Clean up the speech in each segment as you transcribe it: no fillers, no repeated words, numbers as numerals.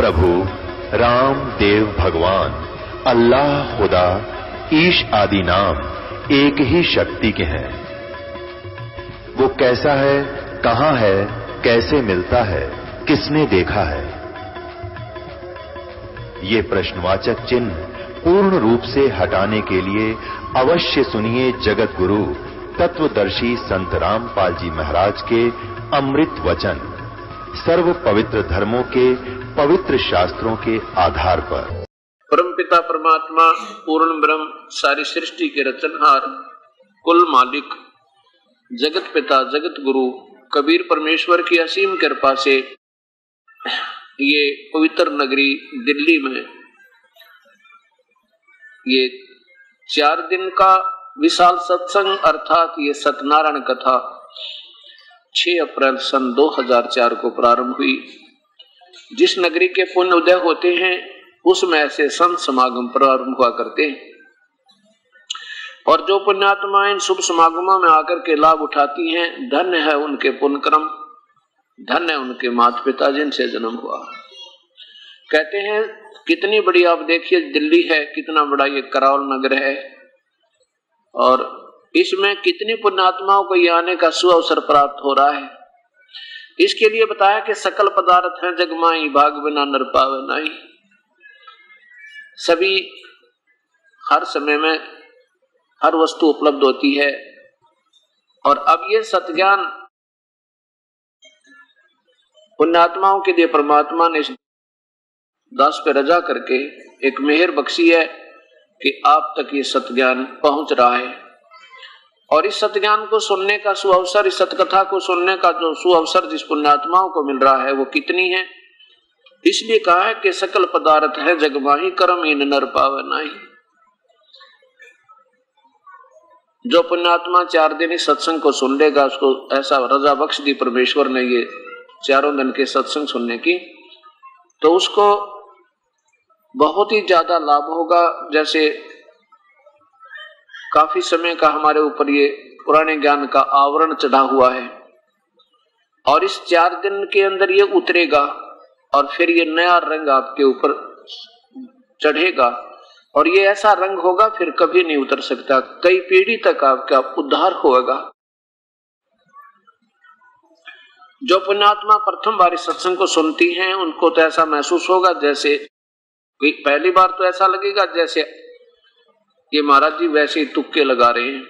प्रभु राम देव भगवान अल्लाह खुदा ईश आदि नाम एक ही शक्ति के हैं। वो कैसा है, कहां है, कैसे मिलता है, किसने देखा है? ये प्रश्नवाचक चिन्ह पूर्ण रूप से हटाने के लिए अवश्य सुनिए जगत गुरु तत्वदर्शी संत रामपाल जी महाराज के अमृत वचन सर्व पवित्र धर्मों के पवित्र शास्त्रों के आधार पर। परमपिता परमात्मा पूर्ण ब्रह्म सारी सृष्टि के रचनहार कुल मालिक जगत पिता जगत गुरु कबीर परमेश्वर की असीम कृपा से ये पवित्र नगरी दिल्ली में ये 4 दिन का विशाल सत्संग अर्थात ये सत्यनारायण कथा 6 अप्रैल सन 2004 को प्रारंभ हुई। जिस नगरी के पुण्य उदय होते हैं उसमें ऐसे संत समागम प्रारंभ हुआ करते हैं और जो पुण्यात्माएं शुभ समागमों में आकर के लाभ उठाती हैं, धन्य है उनके पुण्य क्रम, धन्य है उनके माता पिता जिनसे जन्म हुआ। कहते हैं कितनी बड़ी, आप देखिए दिल्ली है, कितना बड़ा ये करावल नगर है और इसमें कितनी पुण्यात्माओं को ये आने का सुअवसर प्राप्त हो रहा है। इसके लिए बताया कि सकल पदार्थ हैं जगमाई भाग बिना नर पावे नहीं। सभी हर समय में हर वस्तु उपलब्ध होती है और अब ये सत्ज्ञान पुण्यात्माओं के लिए परमात्मा ने दास पे रजा करके एक मेहर बख्शी है कि आप तक ये सत्ज्ञान पहुंच रहा है और इस सत्ज्ञान को सुनने का सुअवसर, इस सतकथा को सुनने का जो सुअवसर जिस पुण्यात्माओं को मिल रहा है वो कितनी है। इसलिए कहा है कि सकल पदार्थ है जगमाही कर्म इन नर पावे नहीं। जो पुण्यात्मा 4 दिन इस सत्संग को सुन लेगा उसको ऐसा रजा बख्श दी परमेश्वर ने ये 4 दिन के सत्संग सुनने की, तो उसको बहुत ही ज्यादा लाभ होगा। जैसे काफी समय का हमारे ऊपर ये पुराने ज्ञान का आवरण चढ़ा हुआ है और इस 4 दिन के अंदर ये उतरेगा और फिर ये नया रंग आपके ऊपर चढ़ेगा और ये ऐसा रंग होगा फिर कभी नहीं उतर सकता, कई पीढ़ी तक आपका उद्धार होगा। जो पुण्यात्मा प्रथम बार इस सत्संग को सुनती हैं उनको तो ऐसा महसूस होगा जैसे पहली बार तो ऐसा लगेगा जैसे ये महाराज जी वैसे ही तुक्के लगा रहे हैं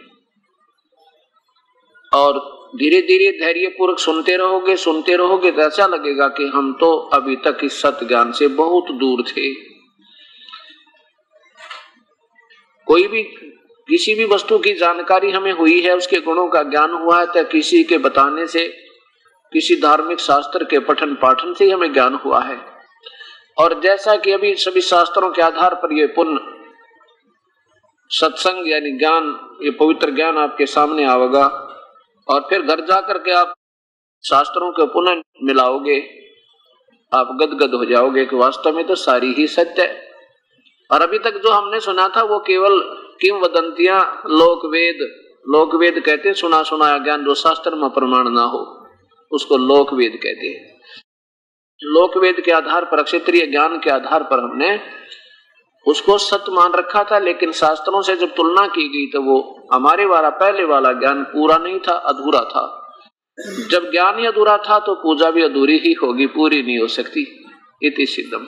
और धीरे धीरे धैर्य पूर्वक सुनते रहोगे तो ऐसा लगेगा कि हम तो अभी तक इस सत्य ज्ञान से बहुत दूर थे। कोई भी किसी भी वस्तु की जानकारी हमें हुई है, उसके गुणों का ज्ञान हुआ है तो किसी के बताने से, किसी धार्मिक शास्त्र के पठन पाठन से हमें ज्ञान हुआ है। और जैसा कि अभी सभी शास्त्रों के आधार पर ये पुण्य सत्संग यानी ज्ञान, ये पवित्र ज्ञान आपके सामने आवेगा और फिर घर जाकर के आप शास्त्रों के पुनः मिलाओगे, आप गदगद हो जाओगे कि वास्तव में तो सारी ही सत्य है। और अभी तक जो हमने सुना था वो केवल किंवदंतियां, लोकवेद कहते हैं, सुना सुनाया ज्ञान जो शास्त्र में प्रमाण ना हो उसको लोकवेद कहते हैं। लोकवेद के आधार पर, क्षेत्रीय ज्ञान के आधार पर हमने उसको सत्य मान रखा था, लेकिन शास्त्रों से जब तुलना की गई तो वो हमारे वाला पहले वाला ज्ञान पूरा नहीं था, अधूरा था। जब ज्ञान ही अधूरा था तो पूजा भी अधूरी ही होगी, पूरी नहीं हो सकती। इति सिद्धम।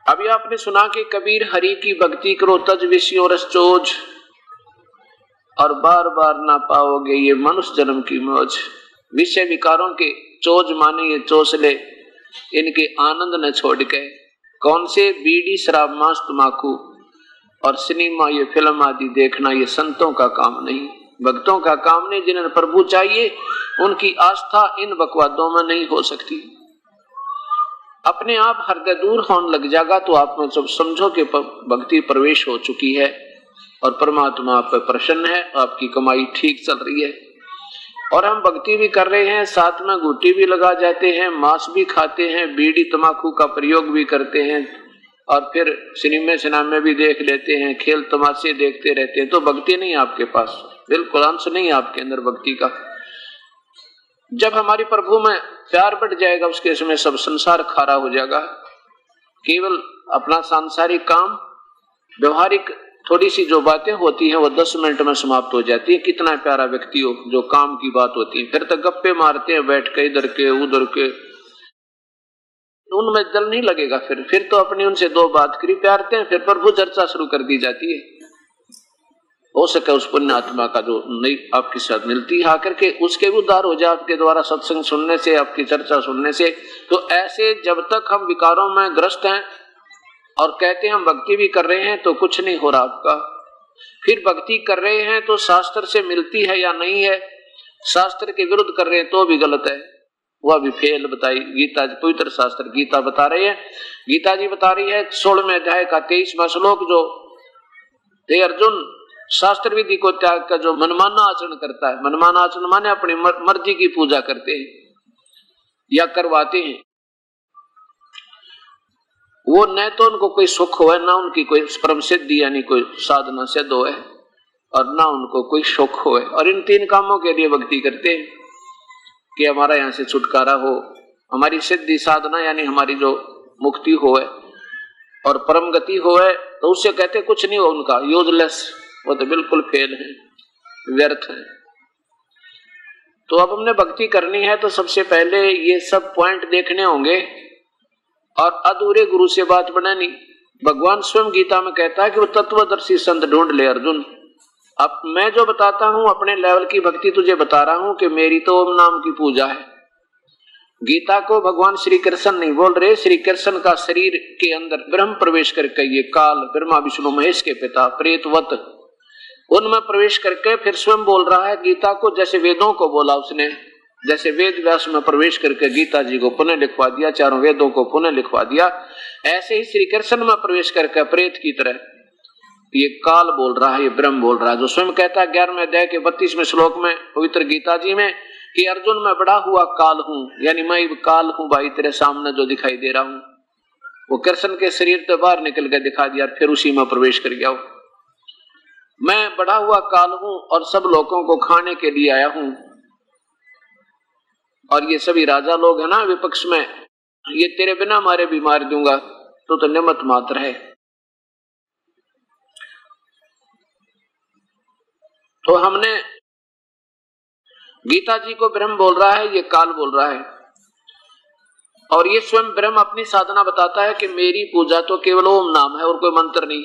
अभी आपने सुना कि कबीर हरि की भक्ति करो तज विषयों रस चोज और बार बार ना पाओगे ये मनुष्य जन्म की मौज। विषय विकारों के चोज माने ये चोसले, इनके आनंद न छोड़ के, कौन से बीड़ी शराब मांस तमाकू और सिनेमा ये फिल्म आदि देखना ये संतों का काम नहीं, भक्तों का काम नहीं। जिन्हें प्रभु चाहिए उनकी आस्था इन बकवादों में नहीं हो सकती। अपने आप हृदय दूर होने लग जाएगा तो आप में जब समझो कि भक्ति प्रवेश हो चुकी है और परमात्मा आप पर प्रसन्न है, आपकी कमाई ठीक चल रही है और हम भक्ति भी कर रहे हैं, साथ में गुटी भी लगा जाते हैं, मांस भी खाते हैं, बीड़ी तमाकू का प्रयोग भी करते हैं और फिर सिनेमा भी देख लेते हैं, खेल तमाशे देखते रहते हैं, तो भक्ति नहीं आपके पास, बिल्कुल अंश नहीं आपके अंदर भक्ति का। जब हमारी प्रभु में प्यार बढ़ जाएगा उसके समय सब संसार खारा हो जाएगा। केवल अपना सांसारिक काम, व्यवहारिक थोड़ी सी जो बातें होती हैं वो 10 मिनट में समाप्त हो जाती है। कितना प्यारा व्यक्ति हो, जो काम की बात होती है, फिर तो गप्पे मारते हैं बैठ के, इधर के उधर के, उनमें दिल नहीं लगेगा। फिर तो अपनी उनसे 2 बात करी प्यारते हैं, फिर प्रभु चर्चा शुरू कर दी जाती है। हो सके उस पुण्य आत्मा का जो नई आपके साथ मिलती है आकर के, उसके भी उद्धार हो जाए आपके द्वारा सत्संग सुनने से, आपकी चर्चा सुनने से। तो ऐसे जब तक हम विकारों में ग्रस्त हैं और कहते हैं हम भक्ति भी कर रहे हैं तो कुछ नहीं हो रहा आपका। फिर भक्ति कर रहे हैं तो शास्त्र से मिलती है या नहीं है, शास्त्र के विरुद्ध कर रहे हैं तो भी गलत है, वह भी फेल बताई गीता, पवित्र शास्त्र गीता बता रही है। गीता जी बता रही है 16वें अध्याय का 23वां श्लोक, जो हे अर्जुन, शास्त्र विधि को त्याग कर जो मनमाना आचरण करता है, मनमाना आचरण माने अपनी मर्जी की पूजा करते हैं या करवाते हैं, वो न तो उनको कोई सुख हो, ना उनकी कोई परम सिद्धि यानी कोई साधना सिद्ध हो, और ना उनको कोई सुख हो। और इन 3 कामों के लिए भक्ति करते हैं कि हमारा यहाँ से छुटकारा हो, हमारी सिद्धि साधना यानी हमारी जो मुक्ति हो और परम गति हो, तो उससे कहते कुछ नहीं हो उनका, यूजलेस, वो तो बिल्कुल फेल है, व्यर्थ है। तो अब हमने भक्ति करनी है तो सबसे पहले ये सब पॉइंट देखने होंगे और अधूरे गुरु से बात बनानी। भगवान स्वयं गीता में कहता है कि वो तत्वदर्शी संत ढूंढ ले अर्जुन। अब मैं जो बताता हूं अपने लेवल की भक्ति तुझे बता रहा हूं कि मेरी तो ओम नाम की पूजा है। गीता को भगवान श्री कृष्ण नहीं बोल रहे, श्री कृष्ण का शरीर के अंदर ब्रह्म प्रवेश करके, ये काल ब्रह्मा विष्णु महेश के पिता प्रेतवत, उनमें प्रवेश करके फिर स्वयं बोल रहा है गीता को। जैसे वेदों को बोला उसने, जैसे वेद व्यास में प्रवेश करके गीता जी को पुनः लिखवा दिया, 4 वेदों को पुनः लिखवा दिया, ऐसे ही श्री कृष्ण में प्रवेश करके प्रेत की तरह ये काल बोल रहा है, ये ब्रह्म बोल रहा है, जो स्वयं कहता है 11वें अध्याय के 32वें श्लोक में पवित्र गीता जी में कि अर्जुन मैं बड़ा हुआ काल हूं, यानी मैं काल हूं भाई तेरे सामने जो दिखाई दे रहा हूं। वो कृष्ण के शरीर से बाहर निकल के दिखा दिया, फिर उसी में प्रवेश कर गया। मैं बड़ा हुआ काल हूं और सब लोगों को खाने के लिए आया हूं। और ये सभी राजा लोग है ना विपक्ष में, ये तेरे बिना मारे भी मार दूंगा, तो निमित्त मात्र है। तो हमने गीता जी को ब्रह्म बोल रहा है, ये काल बोल रहा है, और ये स्वयं ब्रह्म अपनी साधना बताता है कि मेरी पूजा तो केवल ओम नाम है और कोई मंत्र नहीं।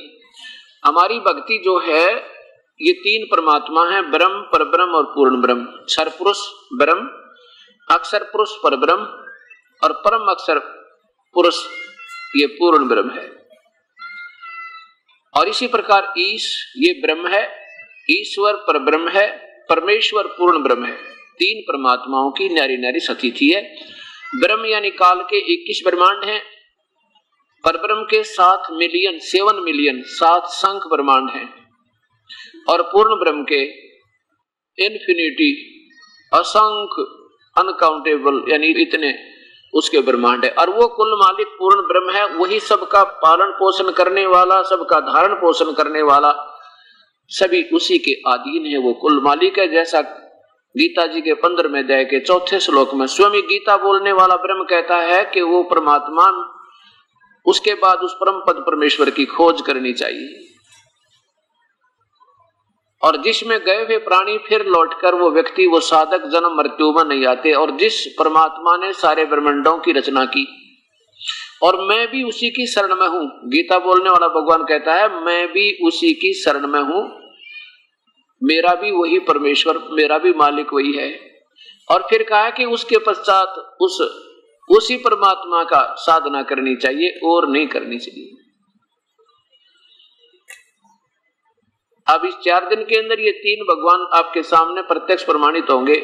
हमारी भक्ति जो है ये 3 परमात्मा है, ब्रह्म, परब्रह्म और पूर्ण ब्रह्म। सरपुरुष ब्रह्म, अक्षर पुरुष परब्रह्म और परम अक्षर पुरुष ये पूर्ण ब्रह्म है। और इसी प्रकार ईश ये ब्रह्म है, ईश्वर परब्रह्म है, परमेश्वर पूर्ण ब्रह्म है। 3 परमात्माओं की न्यारी न्यारी सतिथि है। ब्रह्म यानी काल के 21 ब्रह्मांड हैं, परब्रह्म के 7 मिलियन 7 मिलियन 7 संख्य ब्रह्मांड हैं, और पूर्ण ब्रह्म के इन्फिनिटी असंख्य अनकाउंटेबल यानी इतने उसके ब्रह्मांड है। और वो कुल मालिक पूर्ण ब्रह्म है, वही सबका पालन पोषण करने वाला, सबका धारण पोषण करने वाला, सभी उसी के अधीन है, वो कुल मालिक है। जैसा गीता जी के 15वें अध्याय के 4थे श्लोक में स्वयं गीता बोलने वाला ब्रह्म कहता है कि वो परमात्मा, उसके बाद उस परम पद परमेश्वर की खोज करनी चाहिए। और जिसमें गए हुए प्राणी फिर लौटकर वो व्यक्ति, वो साधक जन्म मृत्यु में नहीं आते। और जिस परमात्मा ने सारे ब्रह्मांडों की रचना की, और मैं भी उसी की शरण में हूं, गीता बोलने वाला भगवान कहता है मैं भी उसी की शरण में हूं, मेरा भी वही परमेश्वर, मेरा भी मालिक वही है। और फिर कहा कि उसके पश्चात उसी परमात्मा का साधना करनी चाहिए और नहीं करनी चाहिए। अब इस 4 दिन के अंदर ये 3 भगवान आपके सामने प्रत्यक्ष प्रमाणित होंगे,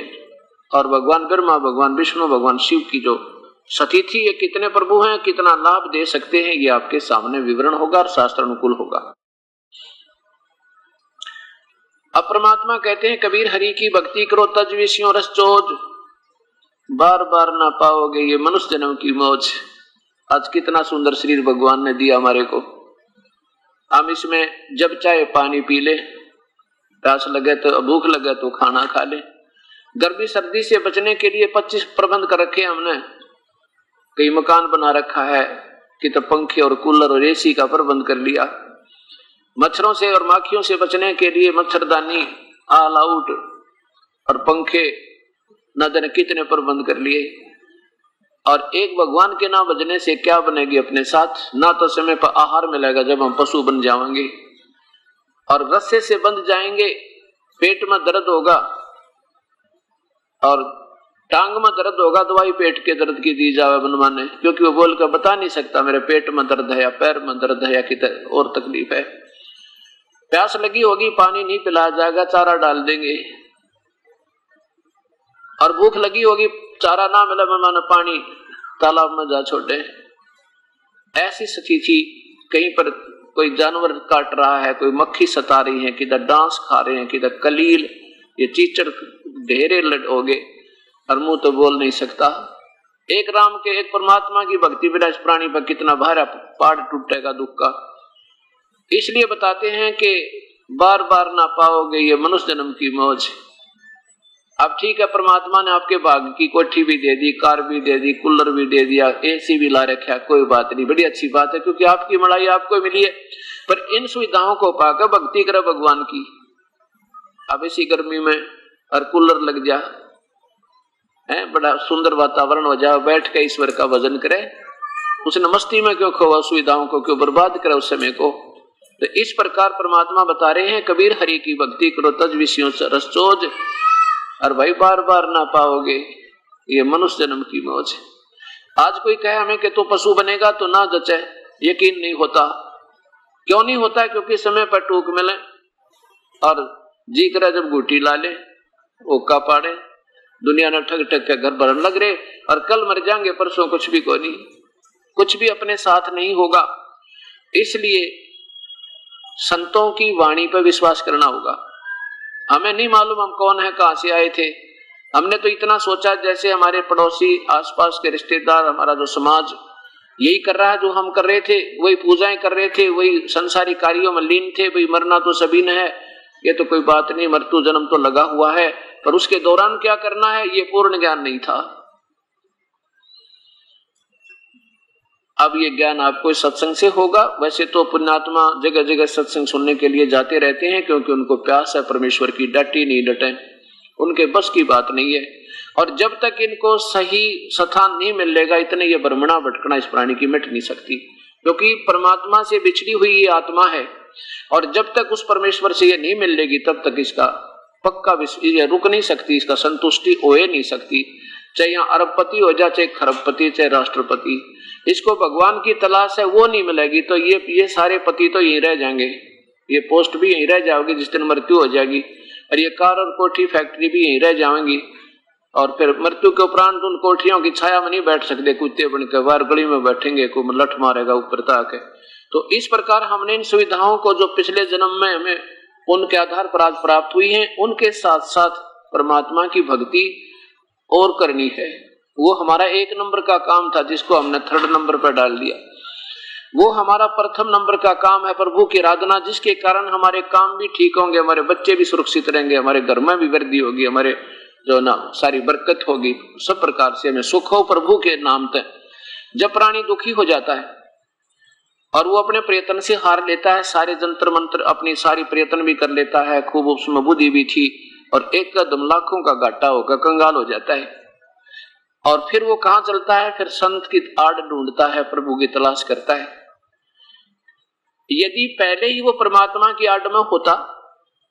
और भगवान ब्रह्मा, भगवान विष्णु, भगवान शिव की जो सतिथि, ये कितने प्रभु हैं, कितना लाभ दे सकते हैं, ये आपके सामने विवरण होगा और शास्त्र अनुकूल होगा। अब परमात्मा कहते हैं कबीर हरि की भक्ति करो तज विषयों रस चोज, बार बार ना पाओगे ये मनुष्य जन्म की मौज। आज कितना सुंदर शरीर भगवान ने दिया हमारे को, हम इसमें जब चाहे पानी पी ले, प्यास लगे तो, भूख लगे तो खाना खा ले, गर्मी सर्दी से बचने के लिए 25 प्रबंध कर रखे हमने। कई मकान बना रखा है कि तो पंखे और कूलर और एसी का प्रबंध कर लिया। मच्छरों से और माखियों से बचने के लिए मच्छरदानी, ऑल आउट और पंखे न जाने कितने प्रबंध कर लिए। और एक भगवान के ना बजने से क्या बनेगी अपने साथ? ना तो समय पर आहार मिलेगा जब हम पशु बन जाएंगे, और रस्से से बंध जाएंगे, पेट में दर्द होगा और टांग में दर्द होगा, दवाई पेट के दर्द की दी जावे बनवाने, क्योंकि वो बोल कर बता नहीं सकता मेरे पेट में दर्द है या पैर में दर्द है या किधर और तकलीफ है। प्यास लगी होगी, पानी नहीं पिलाया जाएगा, चारा डाल देंगे। और भूख लगी होगी, चारा ना मिला मेहमान पानी तालाब में जा छोड़े। ऐसी स्थिति, कहीं पर कोई जानवर काट रहा है, कोई मक्खी सता रही है, किधर डांस खा रहे हैं, किधर कलील, ये चीचड़ ढेरे हो गए और मुंह तो बोल नहीं सकता। एक राम के, एक परमात्मा की भक्ति बिना इस प्राणी पर कितना भारा पहाड़ टूटेगा दुख का। इसलिए बताते हैं कि बार बार ना पाओगे ये मनुष्य जन्म की मौज। अब ठीक है, परमात्मा ने आपके भाग की कोठी भी दे दी, कार भी दे दी, कूलर भी दे दिया, एसी भी ला रखा, कोई बात नहीं, बड़ी अच्छी बात है, क्योंकि आपकी मलाई आपको मिली है। पर इन सुविधाओं को पाकर भक्ति करे भगवान की। अब इसी गर्मी में और कूलर लग जा है, बड़ा सुंदर वातावरण हो जाए, बैठ के ईश्वर का भजन करे, उसने मस्ती में क्यों खोवा, सुविधाओं को क्यों बर्बाद करे उस समय को। तो इस प्रकार परमात्मा बता रहे हैं, कबीर हरि की भक्ति करो तज विषयों से रस चोज, और भाई बार बार ना पाओगे ये मनुष्य जन्म की मौज। आज कोई कहे हमें कि तू पशु बनेगा तो ना जचे, यकीन नहीं होता। क्यों नहीं होता? क्योंकि समय पर टूक मिले और जी करे जब गुटी ला ले, ओका पाड़े, दुनिया ने ठग ठग के घर भरन लग रहे, और कल मर जाएंगे, परसों कुछ भी कोई नहीं, कुछ भी अपने साथ नहीं होगा। इसलिए संतों की वाणी पर विश्वास करना होगा। हमें नहीं मालूम हम कौन है, कहां से आए थे। हमने तो इतना सोचा जैसे हमारे पड़ोसी, आसपास के रिश्तेदार, हमारा जो समाज यही कर रहा है जो हम कर रहे थे, वही पूजाएं कर रहे थे, वही संसारी कार्यों में लीन थे। भाई मरना तो सभी ने है, ये तो कोई बात नहीं, मृत्यु जन्म तो लगा हुआ है, पर उसके दौरान क्या करना है ये पूर्ण ज्ञान नहीं था। अब ये ज्ञान आपको सत्संग से होगा। वैसे तो पुण्यात्मा जगह जगह सत्संग सुनने के लिए जाते रहते हैं, क्योंकि उनको प्यास है परमेश्वर की, डटी नहीं डटे, उनके बस की बात नहीं है। और जब तक इनको सही स्थान नहीं मिलेगा, इतने ये भ्रमणा भटकना इस प्राणी की मिट नहीं सकती, क्योंकि परमात्मा से बिछड़ी हुई ये आत्मा है। और जब तक उस परमेश्वर से ये नहीं मिलेगी, तब तक इसका पक्का ये रुक नहीं सकती, इसका संतुष्टि हो नहीं सकती। चाहे यहाँ अरबपति हो जाए, चाहे खरबपति, चाहे राष्ट्रपति, इसको भगवान की तलाश है, वो नहीं मिलेगी तो ये सारे पति तो यहीं रह जाएंगे, ये पोस्ट भी यहीं रह जाओगी जिस दिन मृत्यु हो जाएगी, और ये कार और कोठी फैक्ट्री भी यहीं रह जाएंगी। और फिर मृत्यु के उपरांत उन कोठियों की छाया में नहीं बैठ सकते, कुत्ते बनकर बाहर गली में बैठेंगे, कोई लठ मारेगा ऊपर तक। तो इस प्रकार हमने इन सुविधाओं को जो पिछले जन्म में हमें उनके आधार पर आज प्राप्त हुई है, उनके साथ साथ परमात्मा की भक्ति और करनी है। वो हमारा 1 नंबर का काम था, जिसको हमने 3rd नंबर पर डाल दिया। वो हमारा प्रथम नंबर का काम है, प्रभु की आराधना, जिसके कारण हमारे काम भी ठीक होंगे, हमारे बच्चे भी सुरक्षित रहेंगे, हमारे घर में भी वृद्धि होगी, हमारे जो ना सारी बरकत होगी, सब प्रकार से हमें सुख हो प्रभु के नाम तक। जब प्राणी दुखी हो जाता है और वो अपने प्रयत्न से हार लेता है, सारे जंतर मंत्र अपनी सारी प्रयत्न भी कर लेता है, खूब उसमें बुद्धि भी थी, और एक कदम लाखों का घाटा होकर कंगाल हो जाता है। और फिर वो कहां चलता है? फिर संत की आड़ ढूंढता है, प्रभु की तलाश करता है। यदि पहले ही वो परमात्मा की आड़ में होता,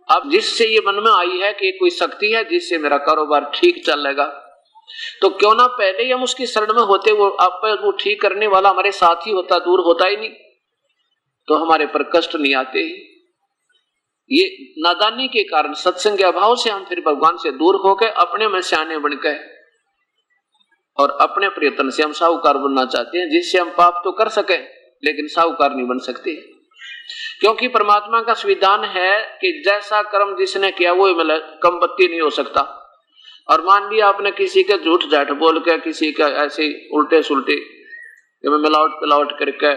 अब जिससे ये मन में आई है कि कोई शक्ति है जिससे मेरा कारोबार ठीक चलेगा, तो क्यों ना पहले ही हम उसकी शरण में होते, वो ठीक करने वाला हमारे साथ ही होता, दूर होता ही नहीं, तो हमारे पर कष्ट नहीं आते। ये नादानी के कारण, सत्संग के अभाव से हम फिर भगवान से दूर होकर अपने में सियाने बनकर और अपने प्रयत्न से हम साहूकार बनना चाहते हैं, जिससे हम पाप तो कर सके लेकिन साहूकार नहीं बन सकते। क्योंकि परमात्मा का संविधान है कि जैसा कर्म जिसने किया वो मिले, कम बत्ती नहीं हो सकता। और मान लिया आपने किसी के झूठ झाठ बोल के, किसी का ऐसे उल्टे सुलटे मिलावट पिलावट करके,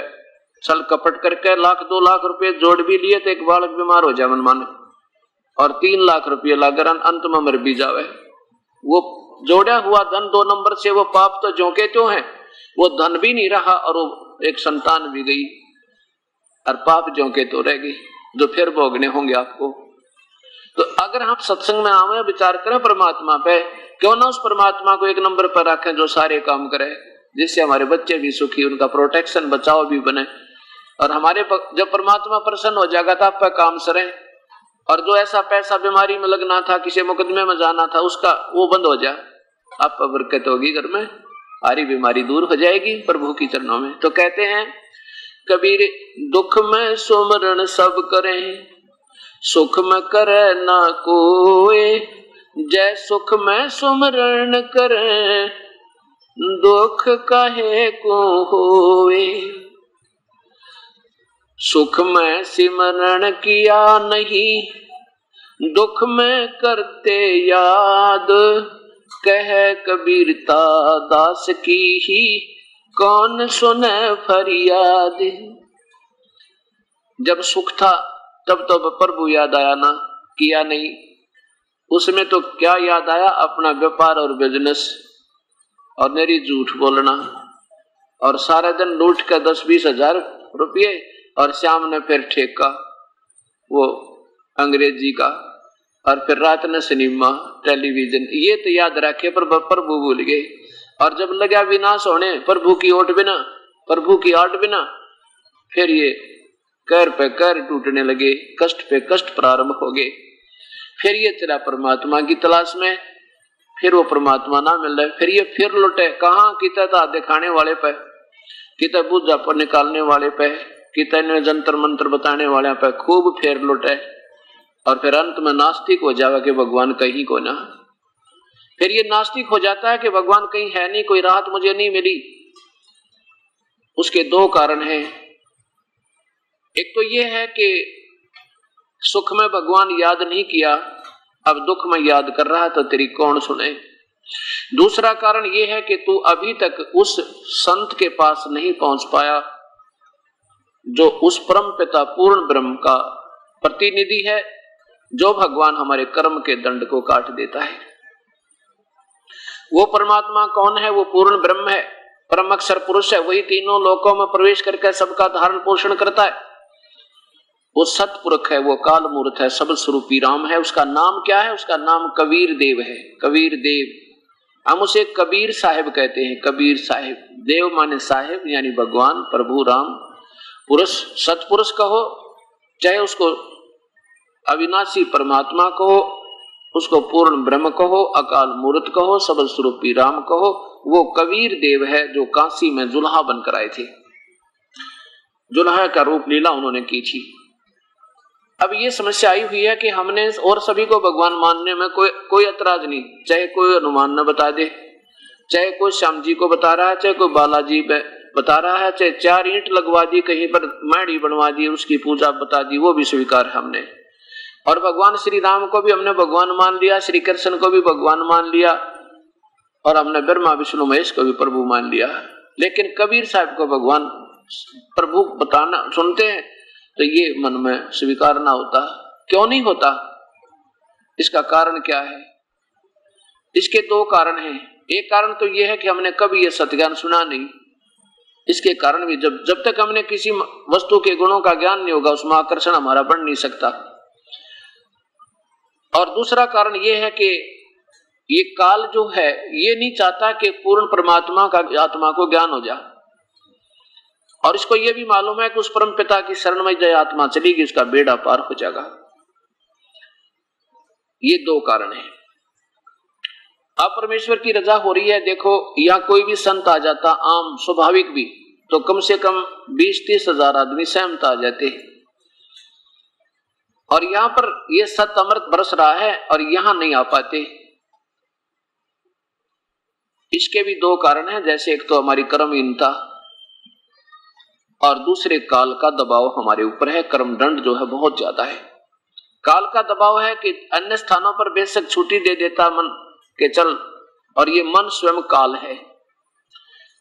छल कपट करके 1-2 लाख रुपए जोड़ भी लिए, तो एक बालक बीमार हो जाए मन माने, और 3 लाख रुपये लाकर अंत में मर भी जावे, वो जोड़ा हुआ धन 2 नंबर से, वो पाप तो ज्यों के त्यों है, वो धन भी नहीं रहा और वो एक संतान भी गई और पाप ज्यों के त्यों रह गई, जो फिर भोगने होंगे आपको। तो अगर हम सत्संग में आवे, विचार करें परमात्मा पे, क्यों ना उस परमात्मा को 1 नंबर पर रखें जो सारे काम करे, जिससे हमारे बच्चे भी सुखी, उनका प्रोटेक्शन बचाव भी बने, और हमारे जब परमात्मा प्रसन्न हो जाएगा तो आप पे काम सरें, और जो ऐसा पैसा बीमारी में लगना था, किसी मुकदमे में जाना था, उसका वो बंद हो जाए, आप पर बरकत होगी, घर में सारी बीमारी दूर हो जाएगी प्रभु की चरणों में। तो कहते हैं कबीर, दुख में सुमरण सब करें, सुख में करे ना कोई, जय सुख में सुमरण करे, दुख काहे को होए। सुख में सिमरण किया नहीं, दुख में करते याद, कह कबीरता दास की ही कौन सुने फरियाद। जब सुख था तब तो प्रभु याद आया ना, किया नहीं, उसमें तो क्या याद आया, अपना व्यापार और बिजनेस और मेरी झूठ बोलना, और सारा दिन लूट कर 10-20 हजार रुपये, और शाम ने फिर ठेका वो अंग्रेजी का, और फिर रात ने सिनेमा टेलीविजन, ये तो याद रखे पर प्रभु भूल गए। और जब लगा विनाश होने, प्रभु की ओट बिना, प्रभु की आट बिना, फिर ये कर पे कर टूटने लगे, कष्ट पे कष्ट प्रारंभ हो गए। फिर ये चला परमात्मा की तलाश में, फिर वो परमात्मा ना मिल रहा, फिर ये फिर लुटे कहाँ, किता था दिखाने वाले पे, किता बुझा पर निकालने वाले पे, किता ने जंतर मंत्र बताने वाले पे खूब फेर लुटे, और फिर अंत में नास्तिक हो जावा कि भगवान कहीं को ना। फिर ये नास्तिक हो जाता है कि भगवान कहीं है नहीं, कोई राहत मुझे नहीं मिली। उसके 2 कारण हैं। एक तो ये है कि सुख में भगवान याद नहीं किया, अब दुख में याद कर रहा, तो तेरी कौन सुने। दूसरा कारण ये है कि तू अभी तक उस संत के पास नहीं पहुंच पाया जो उस परम पिता पूर्ण ब्रह्म का प्रतिनिधि है, जो भगवान हमारे कर्म के दंड को काट देता है। वो परमात्मा कौन है? वो पूर्ण ब्रह्म है, परम अक्षर पुरुष है, वही तीनों लोकों में प्रवेश करके सबका धारण पोषण करता है। वो सतपुरुष है, वो काल मूर्त है, सब स्वरूपी राम है। उसका नाम क्या है? उसका नाम कबीर देव है। कबीर देव, हम उसे कबीर साहिब कहते हैं। कबीर साहिब, देव माने साहिब यानी भगवान प्रभु राम। पुरुष सतपुरुष कहो, चाहे उसको अविनाशी परमात्मा कहो, उसको पूर्ण ब्रह्म कहो, अकाल मूर्त कहो, सबल स्वरूपी राम कहो, वो कबीर देव है जो काशी में जुल्हा बनकर आए थे। जुल्हा का रूप लीला उन्होंने की थी। अब ये समस्या आई हुई है कि हमने और सभी को भगवान मानने में कोई ऐतराज नहीं, चाहे कोई हनुमान न बता दे, चाहे कोई श्याम जी को बता रहा है, चाहे कोई बालाजी बता रहा है, चाहे 4 ईंट लगवा दी, कहीं पर मैड़ी बनवा दी, उसकी पूजा बता दी, वो भी स्वीकार है हमने। और भगवान श्री राम को भी हमने भगवान मान लिया, श्री कृष्ण को भी भगवान मान लिया, और हमने ब्रह्मा विष्णु महेश को भी प्रभु मान लिया। लेकिन कबीर साहब को भगवान प्रभु बताना सुनते हैं तो ये मन में स्वीकार ना होता। क्यों नहीं होता? इसका कारण क्या है? इसके 2 कारण हैं। एक कारण तो ये है कि हमने कभी ये सत्य सुना नहीं। इसके कारण भी जब तक हमने किसी वस्तु के गुणों का ज्ञान नहीं होगा, उसमें आकर्षण हमारा बढ़ नहीं सकता। और दूसरा कारण ये है कि ये काल जो है ये नहीं चाहता कि पूर्ण परमात्मा का आत्मा को ज्ञान हो जाए, और इसको ये भी मालूम है कि उस परम पिता की शरण में जय आत्मा चलेगी, उसका बेड़ा पार हो जाएगा। ये 2 कारण है। अब परमेश्वर की रजा हो रही है। देखो, या कोई भी संत आ जाता, आम स्वाभाविक भी, तो कम से कम 20-30 हजार आदमी सहमत आ जाते हैं। और यहां पर ये सत अमृत बरस रहा है और यहां नहीं आ पाते। इसके भी 2 कारण हैं। जैसे एक तो हमारी कर्महीनता, और दूसरे काल का दबाव हमारे ऊपर है। कर्म दंड जो है बहुत ज्यादा है। काल का दबाव है कि अन्य स्थानों पर बेशक छुट्टी दे देता मन के चल, और ये मन स्वयं काल है।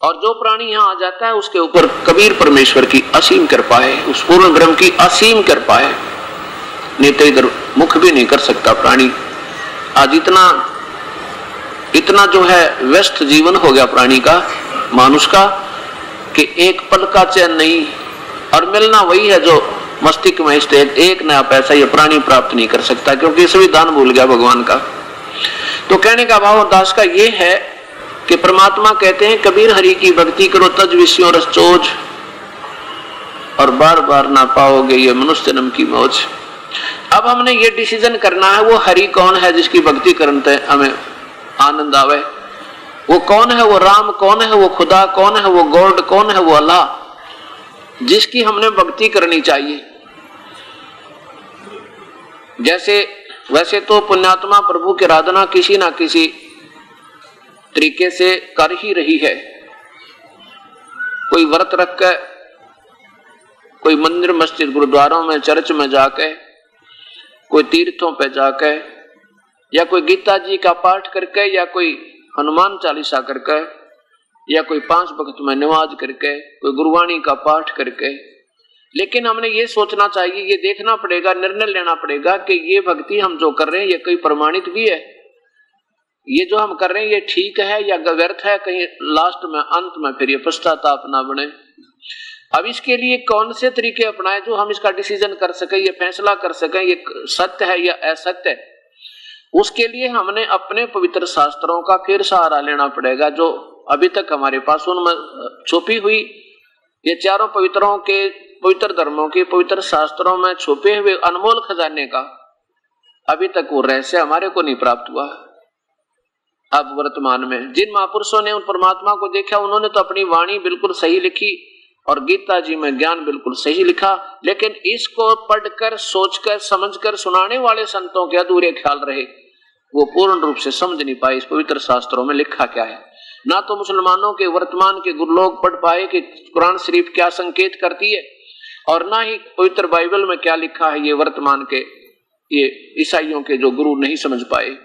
और जो प्राणी यहां आ जाता है उसके ऊपर कबीर परमेश्वर की असीम कृपा है, उस पूर्ण ब्रह्म की असीम कृपा है। नहीं तो इधर मुख भी नहीं कर सकता प्राणी। आज इतना इतना जो है व्यस्त जीवन हो गया प्राणी का, मानुष का, कि एक पल का चैन नहीं, और मिलना वही है जो मस्तिष्क में स्थित एक नया पैसा ये प्राणी प्राप्त नहीं कर सकता, क्योंकि संविधान भूल गया भगवान का। तो कहने का भाव दास का ये है कि परमात्मा कहते हैं कबीर हरि की भक्ति करो तज विषयों रस चोज, और बार बार ना पाओगे ये मनुष्य जन्म की मौज। अब हमने ये डिसीजन करना है वो हरि कौन है जिसकी भक्ति करते हमें आनंद आवे, वो कौन है, वो राम कौन है, वो खुदा कौन है, वो गॉड कौन है, वो अल्लाह जिसकी हमने भक्ति करनी चाहिए। जैसे वैसे तो पुण्यात्मा प्रभु की आराधना किसी ना किसी तरीके से कर ही रही है, कोई व्रत रख के, कोई मंदिर मस्जिद गुरुद्वारों में चर्च में जाके, कोई तीर्थों पे जाके, या कोई गीता जी का पाठ करके, या कोई हनुमान चालीसा करके, या कोई 5 वक्त में नमाज करके, कोई गुरुवाणी का पाठ करके। लेकिन हमने ये सोचना चाहिए, ये देखना पड़ेगा, निर्णय लेना पड़ेगा कि ये भक्ति हम जो कर रहे हैं ये कोई प्रमाणित भी है, ये जो हम कर रहे हैं ये ठीक है या व्यर्थ है, कहीं लास्ट में अंत में फिर ये पश्चाताप ना बने। अब इसके लिए कौन से तरीके अपनाए जो हम इसका डिसीजन कर सके, ये फैसला कर सके ये सत्य है या असत्य है। उसके लिए हमने अपने पवित्र शास्त्रों का फिर सहारा लेना पड़ेगा, जो अभी तक हमारे पास उनमें छुपी हुई ये चारों पवित्र धर्मों के पवित्र शास्त्रों में छुपे हुए अनमोल खजाने का अभी तक वो रहस्य हमारे को नहीं प्राप्त हुआ। अब वर्तमान में जिन महापुरुषों ने उन परमात्मा को देखा, उन्होंने तो अपनी वाणी बिल्कुल सही लिखी और गीता जी में ज्ञान बिल्कुल सही लिखा, लेकिन इसको पढ़कर सोचकर समझकर सुनाने वाले संतों के अधूरे ख्याल रहे, वो पूर्ण रूप से समझ नहीं पाए इस पवित्र शास्त्रों में लिखा क्या है। ना तो मुसलमानों के वर्तमान के गुरु लोग पढ़ पाए कि कुरान शरीफ क्या संकेत करती है, और ना ही पवित्र बाइबल में क्या लिखा है ये वर्तमान के ये ईसाइयों के जो गुरु नहीं समझ पाए,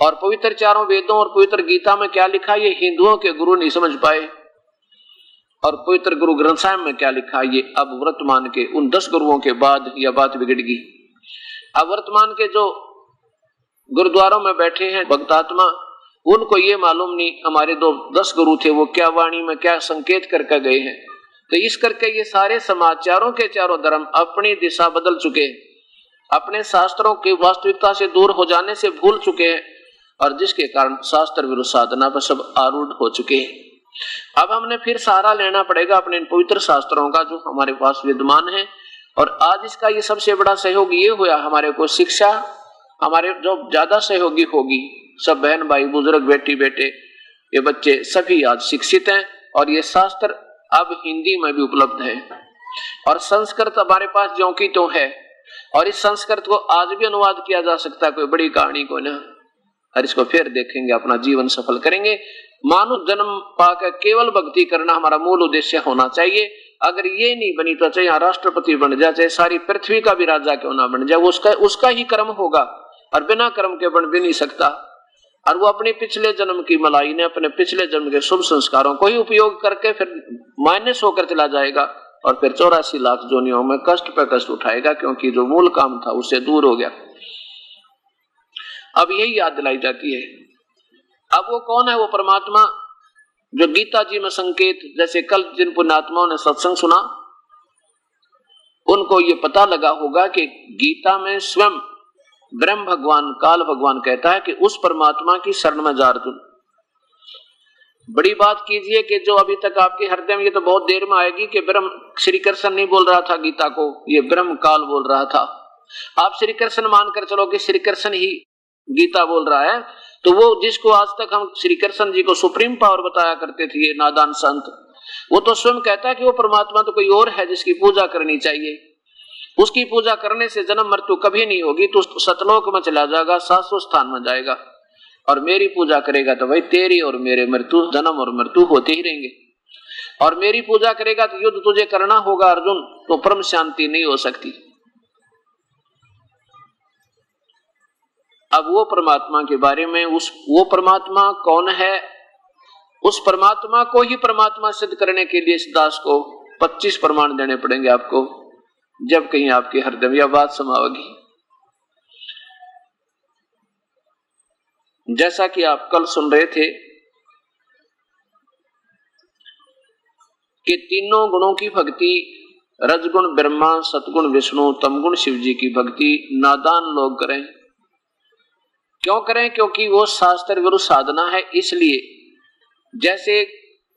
और पवित्र चारों वेदों और पवित्र गीता में क्या लिखा ये हिंदुओं के गुरु नहीं समझ पाए, और पवित्र गुरु ग्रंथ साहिब में क्या लिखा ये अब वर्तमान के उन 10 गुरुओं के बाद यह बात बिगड़ गई। अब वर्तमान के जो गुरुद्वारों में बैठे हैं भक्तात्मा, उनको ये मालूम नहीं हमारे 10 गुरु थे वो क्या वाणी में क्या संकेत करके गए हैं। तो इस करके ये सारे समाज चारों के चारों धर्म अपनी दिशा बदल चुके हैं, अपने शास्त्रों की वास्तविकता से दूर हो जाने से भूल चुके हैं, और जिसके कारण शास्त्र विरुद्ध साधना पर सब आरूढ़ हो चुके हैं। अब हमने फिर सहारा लेना पड़ेगा अपने पवित्र शास्त्रों का जो हमारे पास विद्यमान है, और आज इसका ये सबसे बड़ा सहयोग ये हुआ हमारे को शिक्षा, हमारे जो ज्यादा सहयोगी होगी सब बहन भाई बुजुर्ग बेटी बेटे ये बच्चे सभी आज शिक्षित हैं, और ये शास्त्र अब हिंदी में भी उपलब्ध है, और संस्कृत हमारे पास ज्यों की त्यों है, और इस संस्कृत को आज भी अनुवाद किया जा सकता है, कोई बड़ी कहानी को ना। और इसको फिर देखेंगे, अपना जीवन सफल करेंगे। मानव जन्म पाकर केवल भक्ति करना हमारा मूल उद्देश्य होना चाहिए। अगर ये नहीं बनी तो चाहे राष्ट्रपति बन जाए, चाहे सारी पृथ्वी का भी राजा क्यों ना बन जाए, वो उसका ही कर्म होगा, और बिना कर्म के बन भी नहीं सकता। और वो अपने पिछले जन्म की मलाई ने अपने पिछले जन्म के शुभ संस्कारों को ही उपयोग करके फिर माइनस होकर चला जाएगा, और फिर 84 लाख जोनियों में कष्ट पे कष्ट उठाएगा, क्योंकि जो मूल काम था उससे दूर हो गया। अब यही याद दिलाई जाती है। अब वो कौन है? वो परमात्मा जो गीता जी में संकेत, जैसे कल जिन पुण्यात्माओं ने सत्संग सुना उनको ये पता लगा होगा कि गीता में स्वयं ब्रह्म भगवान काल भगवान कहता है कि उस परमात्मा की शरण में जा अर्जुन। बड़ी बात कीजिए कि जो अभी तक आपके हृदय में, ये तो बहुत देर में आएगी कि ब्रह्म श्री कृष्ण नहीं बोल रहा था गीता को, ये ब्रह्म काल बोल रहा था। आप श्री कृष्ण मानकर चलो कि श्री कृष्ण ही गीता बोल रहा है, तो वो जिसको आज तक हम श्री कृष्ण जी को सुप्रीम पावर बताया करते थे ये नादान संत, वो तो स्वयं कहता है कि वो परमात्मा तो कोई और है जिसकी पूजा करनी चाहिए। उसकी पूजा करने से जन्म मृत्यु कभी नहीं होगी, तो सतलोक में चला जाएगा, शाश्वत स्थान में जाएगा। और मेरी पूजा करेगा तो भाई तेरी और मेरे मृत्यु, जन्म और मृत्यु होते ही रहेंगे। और मेरी पूजा करेगा तो युद्ध तुझे करना होगा अर्जुन, तो परम शांति नहीं हो सकती। अब वो परमात्मा के बारे में, वो परमात्मा कौन है, उस परमात्मा को ही परमात्मा सिद्ध करने के लिए इस दास को 25 प्रमाण देने पड़ेंगे आपको, जब कहीं आपके हृदय में यह बात समावेगी। जैसा कि आप कल सुन रहे थे कि तीनों गुणों की भक्ति, रजगुण ब्रह्मा, सतगुण विष्णु, तमगुण शिव जी की भक्ति नादान लोग करें। क्यों करें? क्योंकि वो शास्त्र विरुद्ध साधना है। इसलिए जैसे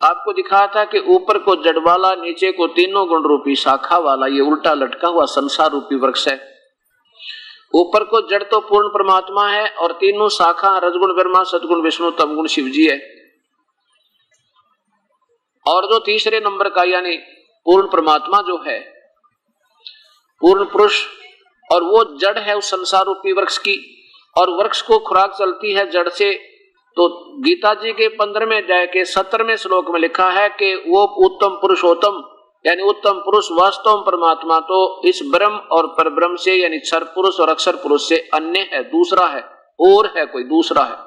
आपको दिखाया था कि ऊपर को जड़ वाला, नीचे को तीनों गुण रूपी शाखा वाला ये उल्टा लटका हुआ संसार रूपी वृक्ष है। ऊपर को जड़ तो पूर्ण परमात्मा है और तीनों शाखा रजगुण ब्रह्मा, सतगुण विष्णु, तमगुण शिव जी है। और जो तीसरे नंबर का यानी पूर्ण परमात्मा जो है, पूर्ण पुरुष, और वो जड़ है उस संसार रूपी वृक्ष की, और वृक्ष को खुराक चलती है जड़ से। तो गीता जी के 15वें अध्याय के 17वें श्लोक में लिखा है कि वो उत्तम पुरुषोत्तम यानी उत्तम पुरुष वास्तव परमात्मा तो इस ब्रह्म और परब्रह्म से यानी क्षर पुरुष और अक्षर पुरुष से अन्य है, दूसरा है, और है कोई दूसरा है।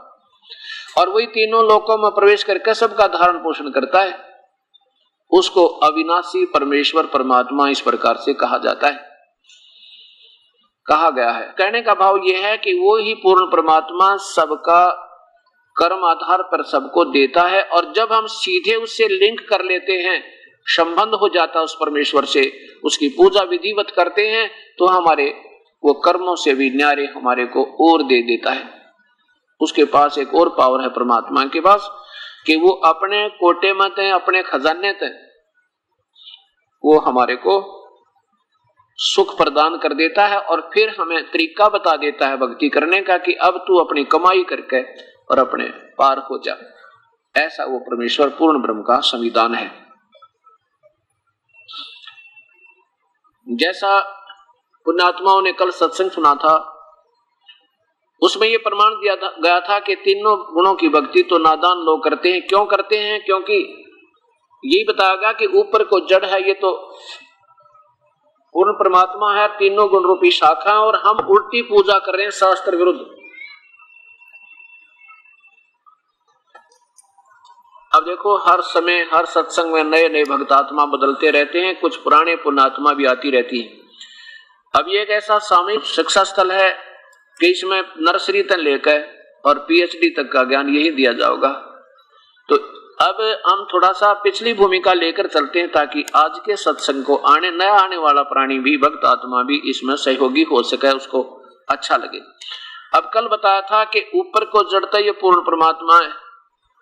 और वही तीनों लोकों में प्रवेश करके सबका धारण पोषण करता है। उसको अविनाशी परमेश्वर परमात्मा इस प्रकार से कहा जाता है, कहा गया है। कहने का भाव यह है कि वो ही पूर्ण परमात्मा सबका कर्म आधार पर सबको देता है। और जब हम सीधे उससे लिंक कर लेते हैं, संबंध हो जाता है उस परमेश्वर से, उसकी पूजा विधिवत करते हैं, तो हमारे वो कर्मों से भी न्यारे हमारे को और दे देता है। उसके पास एक और पावर है परमात्मा के पास कि वो अपने कोटे मत है, अपने खजाने तक वो हमारे को सुख प्रदान कर देता है और फिर हमें तरीका बता देता है भक्ति करने का कि अब तू अपनी कमाई करके और अपने पार हो जा। ऐसा वो परमेश्वर पूर्ण ब्रह्म का संविधान है। जैसा पुण्यात्माओं ने कल सत्संग सुना था, उसमें ये प्रमाण दिया गया था कि तीनों गुणों की भक्ति तो नादान लोग करते हैं। क्यों करते हैं? क्योंकि यही बताया गया कि ऊपर को जड़ है, ये तो पूर्ण परमात्मा है, तीनों गुण रूपी शाखा, और हम उल्टी पूजा कर रहे हैं शास्त्र विरुद्ध। अब देखो, हर समय हर सत्संग में नए नए भक्तात्मा बदलते रहते हैं, कुछ पुराने पुण्यात्मा भी आती रहती है। अब ये एक ऐसा सामूहिक शिक्षा स्थल है कि इसमें नर्सरी तक लेकर और पीएचडी तक का ज्ञान यही दिया जाएगा। तो अब हम थोड़ा सा पिछली भूमिका लेकर चलते हैं ताकि आज के सत्संग को नया आने वाला प्राणी भी, भक्त आत्मा भी इसमें सहयोगी हो सके, उसको अच्छा लगे। अब कल बताया था कि ऊपर को जड़ता ये पूर्ण परमात्मा है।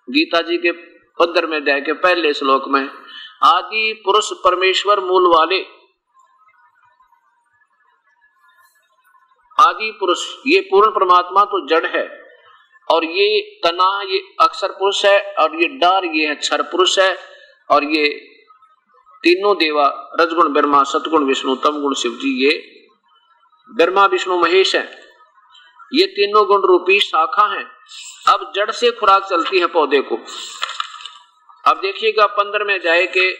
गीता जी के 15वें अध्याय के पहले श्लोक में आदि पुरुष परमेश्वर मूल वाले, आदि पुरुष ये पूर्ण परमात्मा तो जड़ है, और ये तना ये अक्षर पुरुष है, और ये डार ये है क्षर पुरुष है, और ये तीनों देवा रजगुण ब्रह्मा, सतगुण विष्णु, तमगुण शिव जी ये ब्रह्मा विष्णु महेश है। ये तीनों गुण रूपी शाखा है। अब जड़ से खुराक चलती है पौधे को। अब देखिएगा 15वें अध्याय के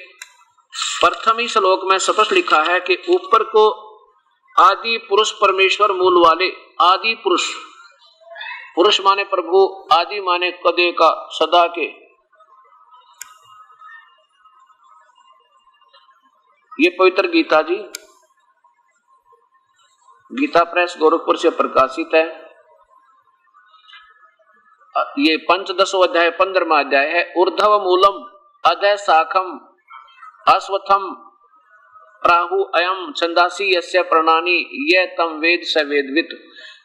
प्रथम ही श्लोक में स्पष्ट लिखा है कि ऊपर को आदि पुरुष परमेश्वर मूल वाले, आदि पुरुष, पुरुष माने प्रभु, आदि माने कदे का, सदा के। ये पवित्र गीता जी, गीता प्रेस गोरखपुर से प्रकाशित है। ये पंचदशो अध्याय 15वां अध्याय है। ऊर्ध्व मूलम अधः शाखम अश्वत्थम प्राहु अयम छंदासी यस्य प्रणानी ये तम वेद स वेदवित।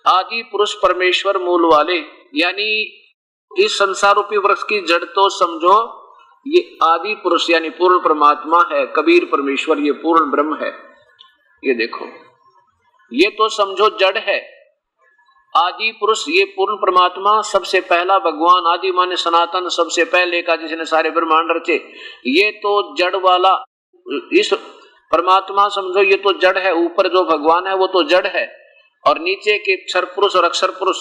आदि पुरुष परमेश्वर मूल वाले, यानी इस संसार रूपी वृक्ष की जड़ तो समझो ये आदि पुरुष यानी पूर्ण परमात्मा है। कबीर परमेश्वर ये पूर्ण ब्रह्म है। ये देखो, ये तो समझो जड़ है। आदि पुरुष ये पूर्ण परमात्मा, सबसे पहला भगवान, आदि माने सनातन, सबसे पहले का जिसने सारे ब्रह्मांड रचे। ये तो जड़ वाला इस परमात्मा समझो ये तो जड़ है। ऊपर जो भगवान है वो तो जड़ है, और नीचे के क्षर पुरुष और अक्षर पुरुष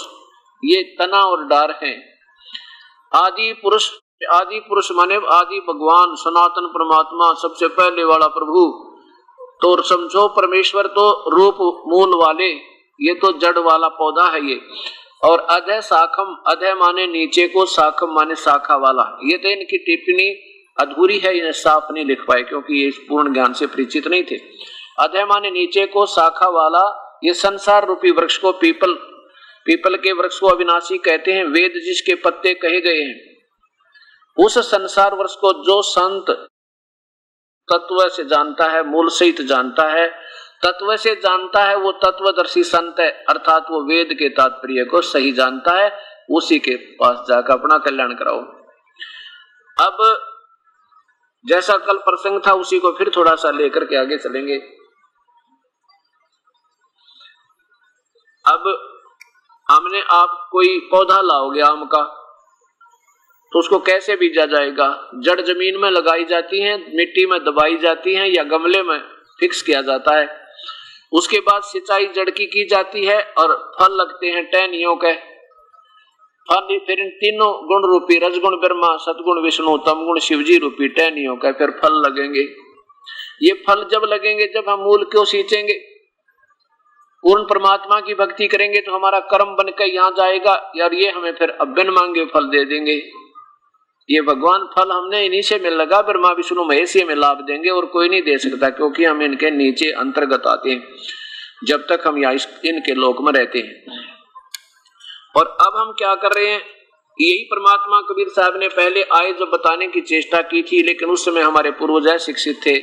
ये तना और डार हैं। आदि पुरुष माने आदि भगवान, सनातन परमात्मा, सबसे पहले वाला प्रभु। तो समझो परमेश्वर तो रूप मूल वाले, ये तो जड़ वाला पौधा है ये। और अधः शाखम, अधः माने नीचे को, शाखम माने शाखा वाला। ये तो इनकी टिप्पणी अधूरी है, इन्हें साफ नहीं लिख पाए क्योंकि ये पूर्ण ज्ञान से परिचित नहीं थे। अधः माने नीचे को, शाखा वाला, ये संसार रूपी वृक्ष को, पीपल पीपल के वृक्ष को अविनाशी कहते हैं। वेद जिसके पत्ते कहे गए हैं, उस संसार वृक्ष को जो संत तत्व से जानता है, मूल सहित जानता है, तत्व से जानता है, वो तत्वदर्शी संत है, अर्थात वो वेद के तात्पर्य को सही जानता है। उसी के पास जाकर अपना कल्याण कराओ। अब जैसा कल प्रसंग था उसी को फिर थोड़ा सा लेकर के आगे चलेंगे। अब हमने आप कोई पौधा लाओगे आम का, तो उसको कैसे बीजा जाएगा? जड़ जमीन में लगाई जाती है, मिट्टी में दबाई जाती है, या गमले में फिक्स किया जाता है। उसके बाद सिंचाई जड़ की जाती है और फल लगते हैं टहनियों के। फल फिर इन तीनों गुण रूपी रजगुण ब्रह्मा, सतगुण विष्णु, तमगुण शिवजी रूपी टहनियों के फिर फल लगेंगे। ये फल जब लगेंगे जब हम मूल को सींचेंगे, पूर्ण परमात्मा की भक्ति करेंगे, तो हमारा कर्म बनकर यहाँ जाएगा और ये हमें फिर बिन मांगे फल दे देंगे। ये भगवान फल हमने इन्हीं से मिल लगा, ब्रह्मा विष्णु महेश में लाभ देंगे और कोई नहीं दे सकता, क्योंकि हम इनके नीचे अंतर्गत आते हैं जब तक हम यहाँ इनके लोक में रहते हैं। और अब हम क्या कर रहे हैं? यही परमात्मा कबीर साहब ने पहले आए जब बताने की चेष्टा की थी, लेकिन उस समय हमारे पूर्वज शिक्षित थे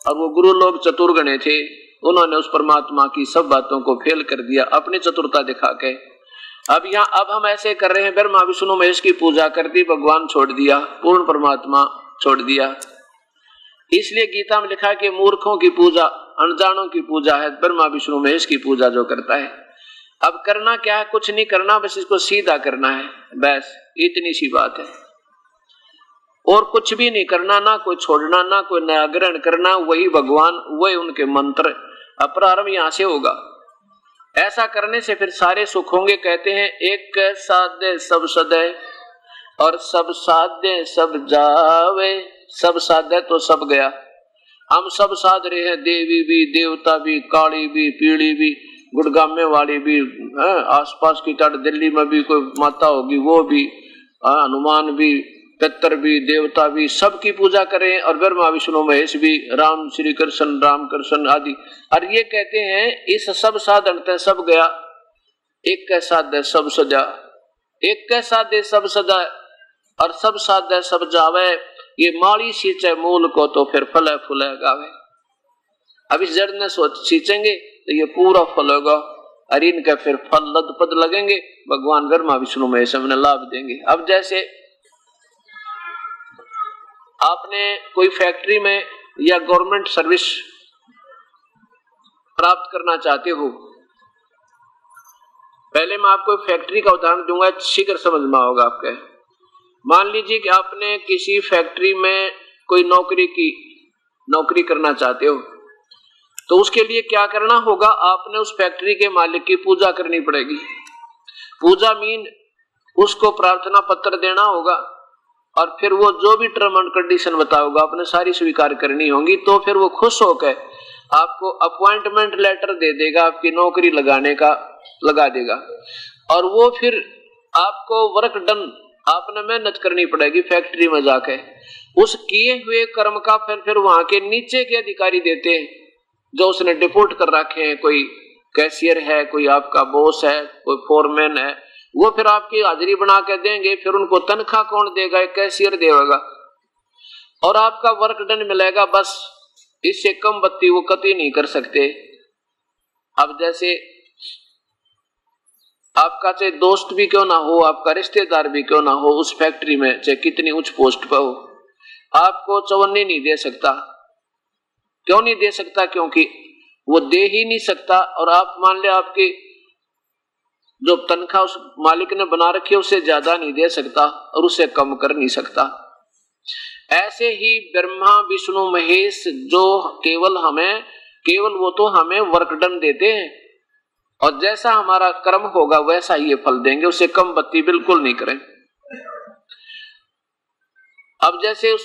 और वो गुरु लोग चतुर्गणे थे। उन्होंने उस परमात्मा की सब बातों को फेल कर दिया अपनी चतुरता दिखा के। अब हम ऐसे कर रहे हैं, ब्रह्मा विष्णु महेश की पूजा कर दी, भगवान छोड़ दिया, पूर्ण परमात्मा छोड़ दिया। इसलिए गीता में लिखा कि मूर्खों की पूजा, अनजानों की पूजा है ब्रह्मा विष्णु महेश की पूजा जो करता है। अब करना क्या है? कुछ नहीं करना, बस इसको सीधा करना है, बस इतनी सी बात है। और कुछ भी नहीं करना, ना कोई छोड़ना, ना कोई नया ग्रहण करना। वही भगवान, वही उनके मंत्र, अपरारंभ यहां से होगा। ऐसा करने से फिर सारे सुख होंगे। कहते हैं एक साधे सब सदे और सब साधे सब जावे। सब साधे तो सब गया, हम सब साध रहे हैं, देवी भी, देवता भी, काली भी, पीली भी, गुड़गामे वाली भी, आसपास की तट दिल्ली में भी कोई माता होगी वो भी, हनुमान भी, पितर भी, देवता भी, सबकी पूजा करें। और ब्रह्मा विष्णु महेश भी, राम श्री कृष्ण, राम कृष्ण आदि। और ये कहते हैं इस सब साधन ते सब गया, एक के साधे सब सजा, एक के साधे सब सजा और सब साधे सब जावे। ये माली सींचे मूल को तो फिर फले फूले गावे। अब इस जड़ ने सींचेंगे तो ये पूरा फल होगा और इनके फिर फल लद पद लगेंगे। भगवान ब्रह्मा विष्णु महेश हमने लाभ देंगे। अब जैसे आपने कोई फैक्ट्री में या गवर्नमेंट सर्विस प्राप्त करना चाहते हो, पहले मैं आपको फैक्ट्री का उदाहरण दूंगा, शीघ्र समझ में होगा आपके। मान लीजिए कि आपने किसी फैक्ट्री में कोई नौकरी करना चाहते हो, तो उसके लिए क्या करना होगा? आपने उस फैक्ट्री के मालिक की पूजा करनी पड़ेगी। पूजा मीन उसको प्रार्थना पत्र देना होगा और फिर वो जो भी टर्म एंड कंडीशन बताओगा आपने सारी स्वीकार करनी होगी। तो फिर वो खुश होकर आपको अपॉइंटमेंट लेटर दे देगा, आपकी नौकरी लगाने का लगा देगा। और वो फिर आपको वर्क डन, आपने मेहनत करनी पड़ेगी फैक्ट्री में जाके। उस किए हुए कर्म का फिर वहां के नीचे के अधिकारी देते हैं, जो उसने डिपोर्ट कर रखे हैं। कोई कैशियर है, कोई आपका बॉस है, कोई फोरमैन है, वो फिर आपकी हाजिरी बना के देंगे। फिर उनको तनख्वाह कौन देगा? एक कैशियर देगा और आपका वर्क डन मिलेगा। बस इससे कम बत्ती वो कतई नहीं कर सकते। अब जैसे आपका चाहे दोस्त भी क्यों ना हो, आपका रिश्तेदार भी क्यों ना हो, उस फैक्ट्री में चाहे कितनी उच्च पोस्ट पर हो, आपको चवन्नी नहीं दे सकता। क्यों नहीं दे सकता? क्योंकि वो दे ही नहीं सकता। और आप मान ले आपकी जो तनख्वाह उस मालिक ने बना रखी है उससे ज्यादा नहीं दे सकता और उससे कम कर नहीं सकता। ऐसे ही ब्रह्मा विष्णु महेश जो केवल वो तो हमें वर्क डन देते हैं और जैसा हमारा कर्म होगा वैसा ही ये फल देंगे, उससे कम बत्ती बिल्कुल नहीं करें। अब जैसे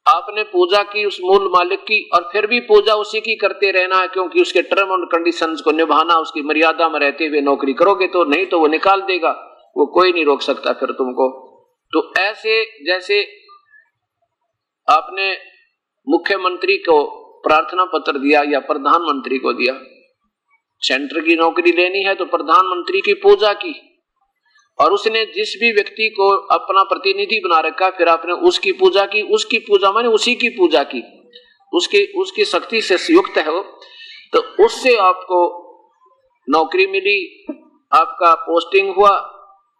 आपने पूजा की उस मूल मालिक की और फिर भी पूजा उसी की करते रहना है, क्योंकि उसके टर्म एंड कंडीशंस को निभाना, उसकी मर्यादा में रहते हुए नौकरी करोगे तो, नहीं तो वो निकाल देगा, वो कोई नहीं रोक सकता फिर तुमको। तो ऐसे जैसे आपने मुख्यमंत्री को प्रार्थना पत्र दिया या प्रधानमंत्री को दिया, सेंटर की नौकरी लेनी है तो प्रधानमंत्री की पूजा की, और उसने जिस भी व्यक्ति को अपना प्रतिनिधि बना रखा फिर आपने उसकी पूजा की। उसकी पूजा माने उसी की पूजा की, उसकी शक्ति से युक्त है वो, तो उससे आपको नौकरी मिली, आपका पोस्टिंग हुआ,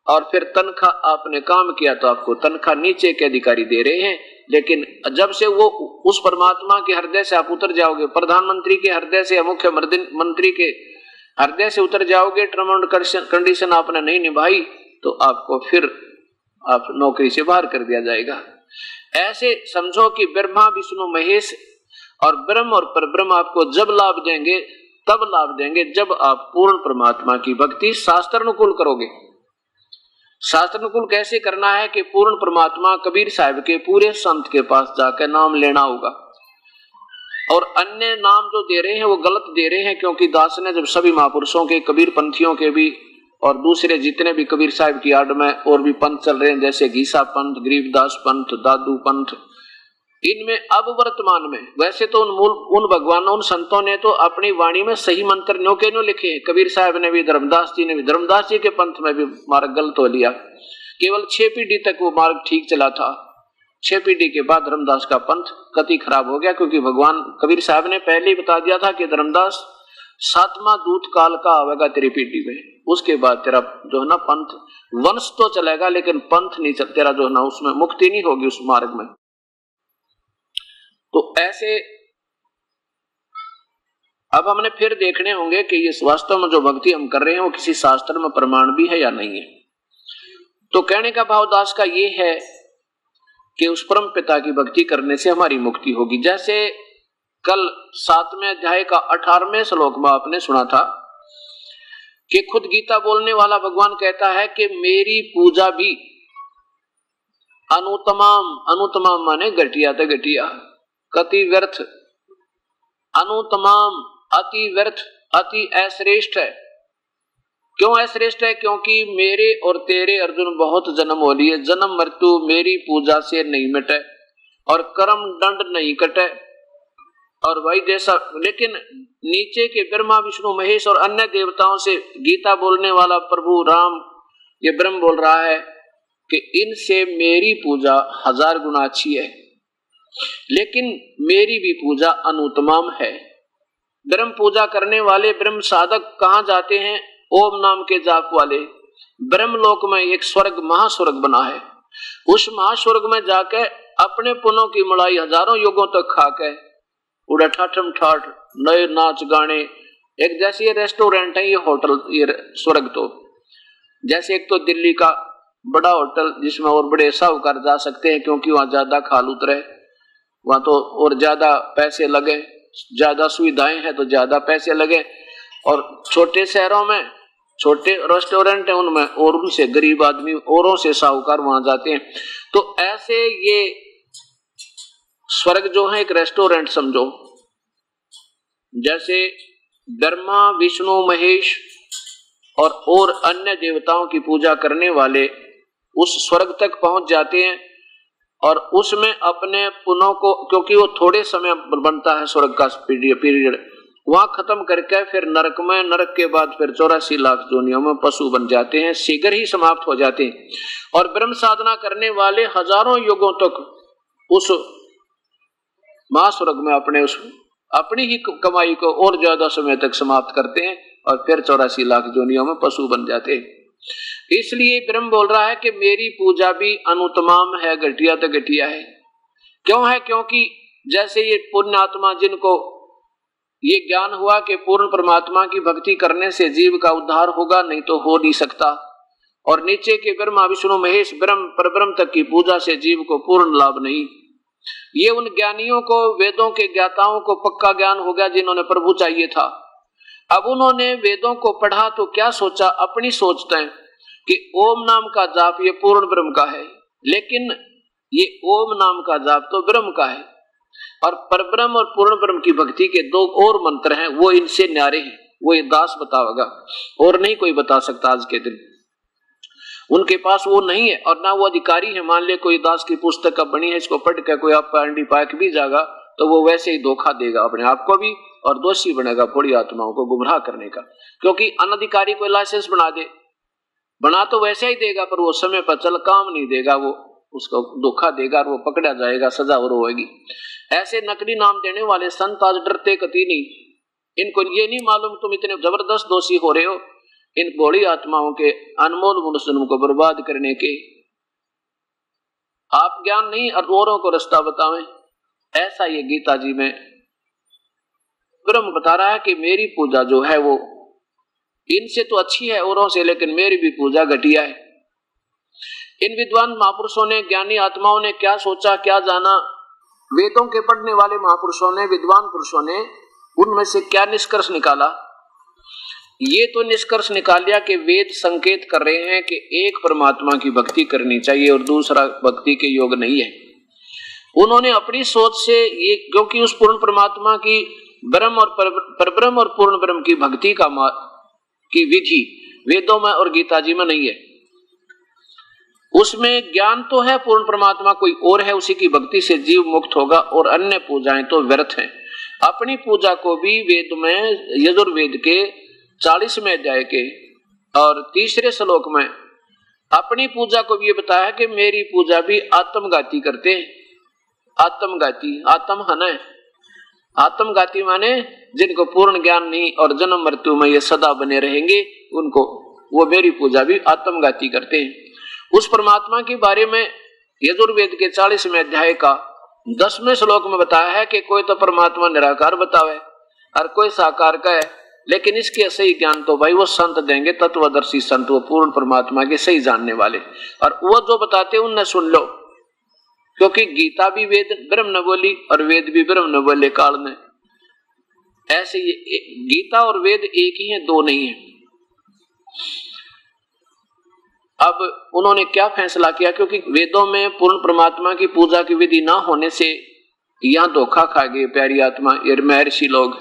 और फिर तनख्वाह आपने काम किया तो आपको तनख्वाह नीचे के अधिकारी दे रहे हैं। लेकिन जब से वो उस परमात्मा के हृदय से आप उतर जाओगे, प्रधानमंत्री के हृदय से या मुख्यमंत्री के हृदय से उतर जाओगे, टर्म एंड कंडीशन आपने नहीं निभाई तो आपको फिर आप नौकरी से बाहर कर दिया जाएगा। ऐसे समझो कि ब्रह्मा विष्णु महेश और ब्रह्म और परब्रह्म आपको जब लाभ देंगे, तब लाभ देंगे जब आप पूर्ण परमात्मा की भक्ति शास्त्रानुकूल करोगे। शास्त्रानुकूल कैसे करना है कि पूर्ण परमात्मा कबीर साहब के पूरे संत के पास जाकर नाम लेना होगा, और अन्य नाम जो दे रहे हैं वो गलत दे रहे हैं, क्योंकि दास ने जब सभी महापुरुषों के, कबीर पंथियों के भी और दूसरे जितने भी कबीर साहब की आड़ में और भी पंथ चल रहे हैं, जैसे गीसा पंथ, गरीबदास पंथ, दादू पंथ, इनमें अब वर्तमान में वैसे तो उन भगवानों, उन संतों ने तो अपनी वाणी में सही मंत्र न्यो के न्यो लिखे हैं। कबीर साहब ने भी, धर्मदास जी ने भी, धर्मदास जी के पंथ में भी मार्ग गलत हो लिया, केवल 6 पीढ़ी तक वो मार्ग ठीक चला था। 6 पीढ़ी के बाद धर्मदास का पंथ कति खराब हो गया, क्योंकि भगवान कबीर साहब ने पहले ही बता दिया था कि धर्मदास 7वां दूत काल का आवेगा तेरी पीढ़ी में, उसके बाद तेरा जो है ना पंथ वंश तो चलेगा लेकिन पंथ नहीं चल, तेरा जो है ना उसमें मुक्ति नहीं होगी उस मार्ग में। तो ऐसे अब हमने फिर देखने होंगे कि ये वास्तव में जो भक्ति हम कर रहे हैं वो किसी शास्त्र में प्रमाण भी है या नहीं है। तो कहने का भाव दास का ये है कि उस परम पिता की भक्ति करने से हमारी मुक्ति होगी। जैसे कल 7वें अध्याय का 18वें श्लोक में आपने सुना था कि खुद गीता बोलने वाला भगवान कहता है कि मेरी पूजा भी अनुतमाम, अनुतमाम माने घटिया तो घटिया, कति व्यर्थ, अनुतमाम अति व्यर्थ, अति अश्रेष्ठ है। क्यों अश्रेष्ठ है? क्योंकि मेरे और तेरे अर्जुन बहुत जन्म हो लिए, जन्म मृत्यु मेरी पूजा से नहीं मिटे और कर्म दंड नहीं कटे। और भाई जैसा, लेकिन नीचे के ब्रह्मा विष्णु महेश और अन्य देवताओं से गीता बोलने वाला प्रभु राम ये ब्रह्म बोल रहा है कि इनसे मेरी पूजा 1000 गुना अच्छी है, लेकिन मेरी भी पूजा अनुत्तम है। ब्रह्म पूजा करने वाले ब्रह्म साधक कहां जाते हैं? ओम नाम के जाप वाले। ब्रह्मलोक में एक स्वर्ग, महास्वर्ग बना है, उस महास्वर्ग में जाकर अपने पुनों की मलाई हजारों युगों तक खाकर उड़ा ठाठम ठाठ नए नाच गाने। एक जैसे ये रेस्टोरेंट है, ये होटल, ये स्वर्ग तो जैसे एक तो दिल्ली का बड़ा होटल जिसमें और बड़े साहूकार जा सकते हैं क्योंकि वहां ज्यादा खाल उतरे, वहां तो और ज्यादा पैसे लगे, ज्यादा सुविधाएं हैं तो ज्यादा पैसे लगे। और छोटे शहरों में छोटे रेस्टोरेंट है उनमें और उनसे गरीब आदमी औरों से साहूकार वहां जाते हैं। तो ऐसे ये स्वर्ग जो है एक रेस्टोरेंट समझो। जैसे ब्रह्मा विष्णु महेश और अन्य देवताओं की पूजा करने वाले उस स्वर्ग तक पहुंच जाते हैं और उसमें अपने पुनों को, क्योंकि वो थोड़े समय बनता है स्वर्ग का पीरियड, वहां खत्म करके फिर नरक में, नरक के बाद फिर 84 लाख जोनियों में पशु बन जाते हैं, शीघ्र ही समाप्त हो जाते हैं। और ब्रह्म साधना करने वाले हजारों युगों तक उस महास्वर्ग में अपनी ही कमाई को और ज्यादा समय तक समाप्त करते हैं और फिर 84 लाख जोनियों में पशु बन जाते हैं। इसलिए ब्रह्म बोल रहा है कि मेरी पूजा भी अनुत्तम है, घटिया तो घटिया है। क्यों है? क्योंकि जैसे ये पुण्यात्मा जिनको ये ज्ञान हुआ कि पूर्ण परमात्मा की भक्ति करने से जीव का उद्धार होगा, नहीं तो हो नहीं सकता, और नीचे के ब्रह्मा विष्णु महेश ब्रह्म परब्रह्म तक की पूजा से जीव को पूर्ण लाभ नहीं। ये उन ज्ञानियों को, वेदों के ज्ञाताओं को पक्का ज्ञान हो गया जिन्होंने प्रभु चाहिए था। अब उन्होंने वेदों को पढ़ा तो क्या सोचा? अपनी सोचते हैं कि ओम नाम का जाप ये पूर्ण ब्रह्म का है, लेकिन ये ओम नाम का जाप तो ब्रह्म का है और परब्रह्म और पूर्ण ब्रह्म की भक्ति के 2 और मंत्र हैं, वो इनसे न्यारे हैं। वो ये दास बतावेगा और नहीं कोई बता सकता आज के दिन। उनके पास वो नहीं है और ना वो अधिकारी है। मान ले कोई दास की पुस्तक अब बनी है, इसको पढ़ कर कोई आपका अंडी पाक भी जाएगा तो वो वैसे ही धोखा देगा अपने आप को भी और दोषी बनेगा थोड़ी आत्माओं को गुमराह करने का। क्योंकि अनधिकारी कोई लाइसेंस बना तो वैसे ही देगा, पर वो समय पर चल काम नहीं देगा, वो उसको धोखा देगा और वो पकड़ा जाएगा, सजा और होगी। ऐसे नकली नाम देने वाले संत आज डरते कति नहीं। इनको ये नहीं मालूम तुम इतने जबरदस्त दोषी हो रहे हो इन भोली आत्माओं के अनमोल मनुष्य जन्म को बर्बाद करने के। आप ज्ञान नहीं और औरों को रास्ता बतावें, ऐसा ये गीता जी में ब्रह्म बता रहा है कि मेरी पूजा जो है वो इनसे तो अच्छी है औरों से, लेकिन मेरी भी पूजा घटिया है। इन विद्वान महापुरुषों ने, ज्ञानी आत्माओं ने क्या सोचा, क्या जाना, वेदों के पढ़ने वाले महापुरुषों ने, विद्वान पुरुषों ने उनमें से क्या निष्कर्ष निकाला? ये तो निष्कर्ष निकाल लिया कि वेद संकेत कर रहे हैं कि एक परमात्मा की भक्ति करनी चाहिए और दूसरा भक्ति के योग नहीं है। उन्होंने अपनी सोच से ये, क्योंकि उस पूर्ण परमात्मा की ब्रह्म और परब्रह्म और पूर्ण ब्रह्म की भक्ति की विधि वेदों में और गीता जी में नहीं है। उसमें ज्ञान तो है पूर्ण परमात्मा कोई और है, उसी की भक्ति से जीव मुक्त होगा और अन्य पूजाएं तो व्यर्थ हैं। अपनी पूजा को भी वेद में यजुर्वेद के 40वें अध्याय के और 3रे श्लोक में अपनी पूजा को भी ये बताया है कि मेरी पूजा भी आत्मघाती करते हैं। आत्मघाती, आत्महन है। आत्मघाती माने जिनको पूर्ण ज्ञान नहीं और जन्म मृत्यु में ये सदा बने रहेंगे, उनको वो मेरी पूजा भी आत्मघाती करते हैं। उस परमात्मा के बारे में यजुर्वेद के 40वें अध्याय का 10वें श्लोक में बताया है कि कोई तो परमात्मा निराकार बतावे और कोई साकार का है, लेकिन इसके सही ज्ञान तो भाई वो संत देंगे, तत्वदर्शी संत, वो पूर्ण परमात्मा के सही जानने वाले, और वो जो बताते हैं उन्हें सुन लो। क्योंकि गीता भी वेद ब्रह्म न बोली और वेद भी ब्रह्म न बोले काल ने। ऐसे ये गीता और वेद एक ही है, दो नहीं है। अब उन्होंने क्या फैसला किया? क्योंकि वेदों में पूर्ण परमात्मा की पूजा की विधि ना होने से यहां धोखा खा गए प्यारी आत्मा, ये महर्षि लोग।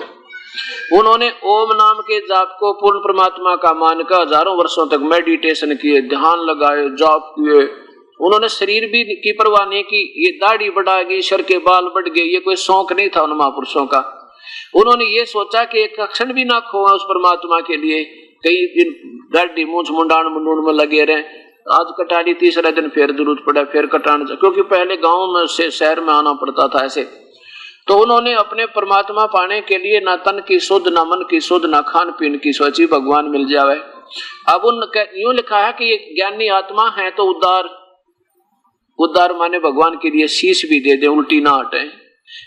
उन्होंने ओम नाम के जाप को पूर्ण परमात्मा का मानकर हजारों वर्षों तक मेडिटेशन किए, ध्यान लगाए, जाप किए। उन्होंने शरीर भी की परवाह नहीं की। ये दाढ़ी बढ़ा गई, सर के बाल बढ़ गए, ये कोई शौक नहीं था उन महापुरुषों का। उन्होंने ये सोचा कि एक क्षण भी ना खोआ उस परमात्मा के लिए, कई दिन दाढ़ी मूछ मुंडान मुंडून में लगे रहे। आज कटा ली, तीसरा दिन फिर जरूरत पड़ा, फिर कटाना, क्योंकि पहले गांव में से शहर में आना पड़ता था ऐसे। तो उन्होंने अपने परमात्मा पाने के लिए ना तन की शुद्ध, ना मन की शुद्ध, ना खान पीन की सोची भगवान मिल जावे। अब उन यूं लिखा है कि ये ज्ञानी आत्मा है तो उद्धार माने भगवान के लिए शीश भी दे दे, उल्टी ना हटे।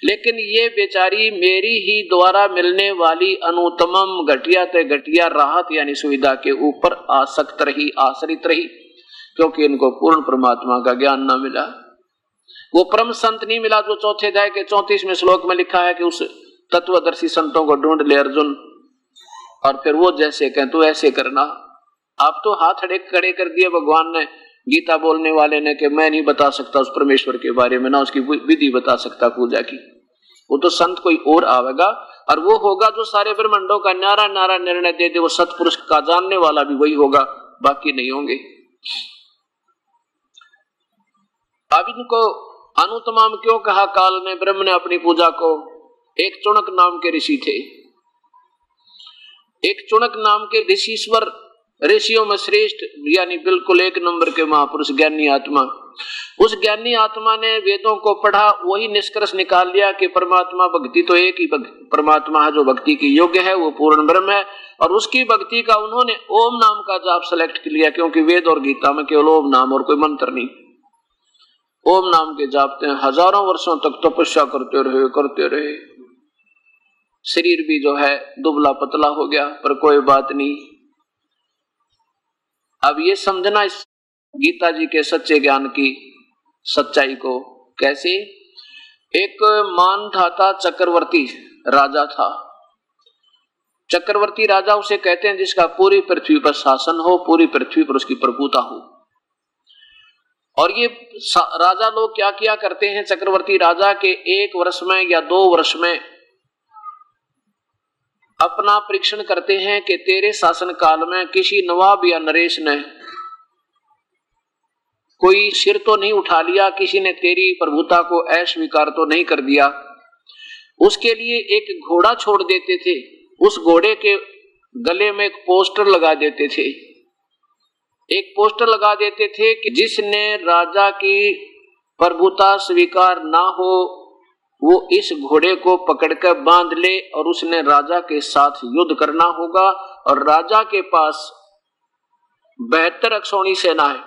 लेकिन ये बेचारी मेरी ही द्वारा मिलने वाली अनुत्तम घटिया ते घटिया राहत यानी सुविधा के ऊपर आसक्त रही, आश्रित रही, क्योंकि इनको पूर्ण परमात्मा का ज्ञान ना मिला। वो परम संत नहीं मिला जो 4थे अध्याय के 34वें श्लोक में लिखा है कि उस तत्वदर्शी संतों को ढूंढ ले अर्जुन, और फिर वो जैसे कहें तो ऐसे करना। आप तो हाथ खड़े कर दिए भगवान ने, गीता बोलने वाले ने, कि मैं नहीं बता सकता उस परमेश्वर के बारे में, ना उसकी विधि बता सकता पूजा की। वो तो संत कोई और आवेगा और वो होगा जो सारे ब्रह्मांडों का न्यारा न्यारा निर्णय दे दे। वो सतपुरुष का जानने वाला भी वही होगा, बाकी नहीं होंगे। अब इनको अनुत्तम क्यों कहा काल ने? ब्रह्म ने अपनी पूजा को, एक चुनक नाम के ऋषि थे, एक चुनक नाम के ऋषिश्वर, ऋषियों में श्रेष्ठ यानी बिल्कुल एक नंबर के महापुरुष ज्ञानी आत्मा। उस ज्ञानी आत्मा ने वेदों को पढ़ा, वही निष्कर्ष निकाल लिया कि परमात्मा भक्ति तो एक ही परमात्मा है जो भक्ति की योग्य है, वो पूर्ण ब्रह्म है। और उसकी भक्ति का उन्होंने ओम नाम का जाप सेलेक्ट लिया, क्योंकि वेद और गीता में केवल ओम नाम और कोई मंत्र नहीं। ओम नाम के जापते हैं, हजारों वर्षों तक तपस्या करते रहे। शरीर भी जो है दुबला पतला हो गया, पर कोई बात नहीं। अब ये समझना इस गीता जी के सच्चे ज्ञान की सच्चाई को कैसे। एक मानधाता चक्रवर्ती राजा था। चक्रवर्ती राजा उसे कहते हैं जिसका पूरी पृथ्वी पर शासन हो, पूरी पृथ्वी पर उसकी प्रभुता हो। और ये राजा लोग क्या किया करते हैं, चक्रवर्ती राजा के 1 वर्ष में या 2 वर्ष में अपना परीक्षण करते हैं कि तेरे शासन काल में किसी नवाब या नरेश ने कोई सिर तो नहीं उठा लिया, किसी ने तेरी प्रभुता को अस्वीकार तो नहीं कर दिया। उसके लिए एक घोड़ा छोड़ देते थे, उस घोड़े के गले में एक पोस्टर लगा देते थे, एक पोस्टर लगा देते थे कि जिसने राजा की प्रभुता स्वीकार ना हो वो इस घोड़े को पकड़कर बांध ले और उसने राजा के साथ युद्ध करना होगा। और राजा के पास 72 अक्षौणी सेना है,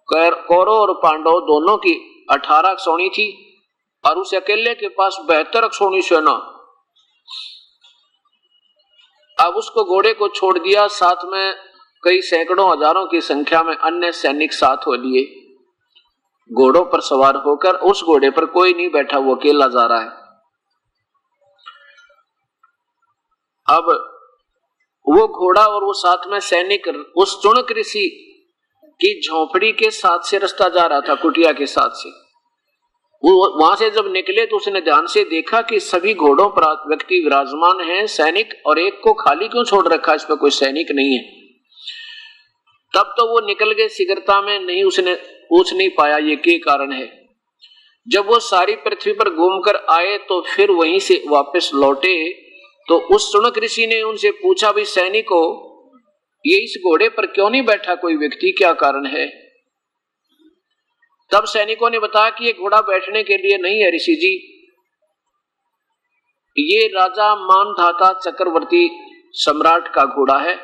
कौरव और पांडव दोनों की 18 अक्षौणी थी और उस अकेले के पास 72 अक्षौणी सेना। अब उसको घोड़े को छोड़ दिया, साथ में कई सैकड़ों हजारों की संख्या में अन्य सैनिक साथ हो लिए, घोड़ों पर सवार होकर। उस घोड़े पर कोई नहीं बैठा, वो अकेला जा रहा है। अब वो घोड़ा और वो साथ में सैनिक उस चुनक ऋषि की झोपड़ी के साथ से रास्ता जा रहा था, कुटिया के साथ से। वो वहां से जब निकले तो उसने ध्यान से देखा कि सभी घोड़ों पर व्यक्ति विराजमान हैं, सैनिक, और एक को खाली क्यों छोड़ रखा, इस पर कोई सैनिक नहीं है। तब तो वो निकल गए शीघ्रता में, नहीं उसने पूछ नहीं पाया ये क्या कारण है। जब वो सारी पृथ्वी पर घूमकर आए तो फिर वहीं से वापस लौटे तो उस चुनक ऋषि ने उनसे पूछा, भाई सैनिकों, ये इस घोड़े पर क्यों नहीं बैठा कोई व्यक्ति, क्या कारण है। तब सैनिकों ने बताया कि ये घोड़ा बैठने के लिए नहीं है ऋषि जी, ये राजा मानधाता चक्रवर्ती सम्राट का घोड़ा है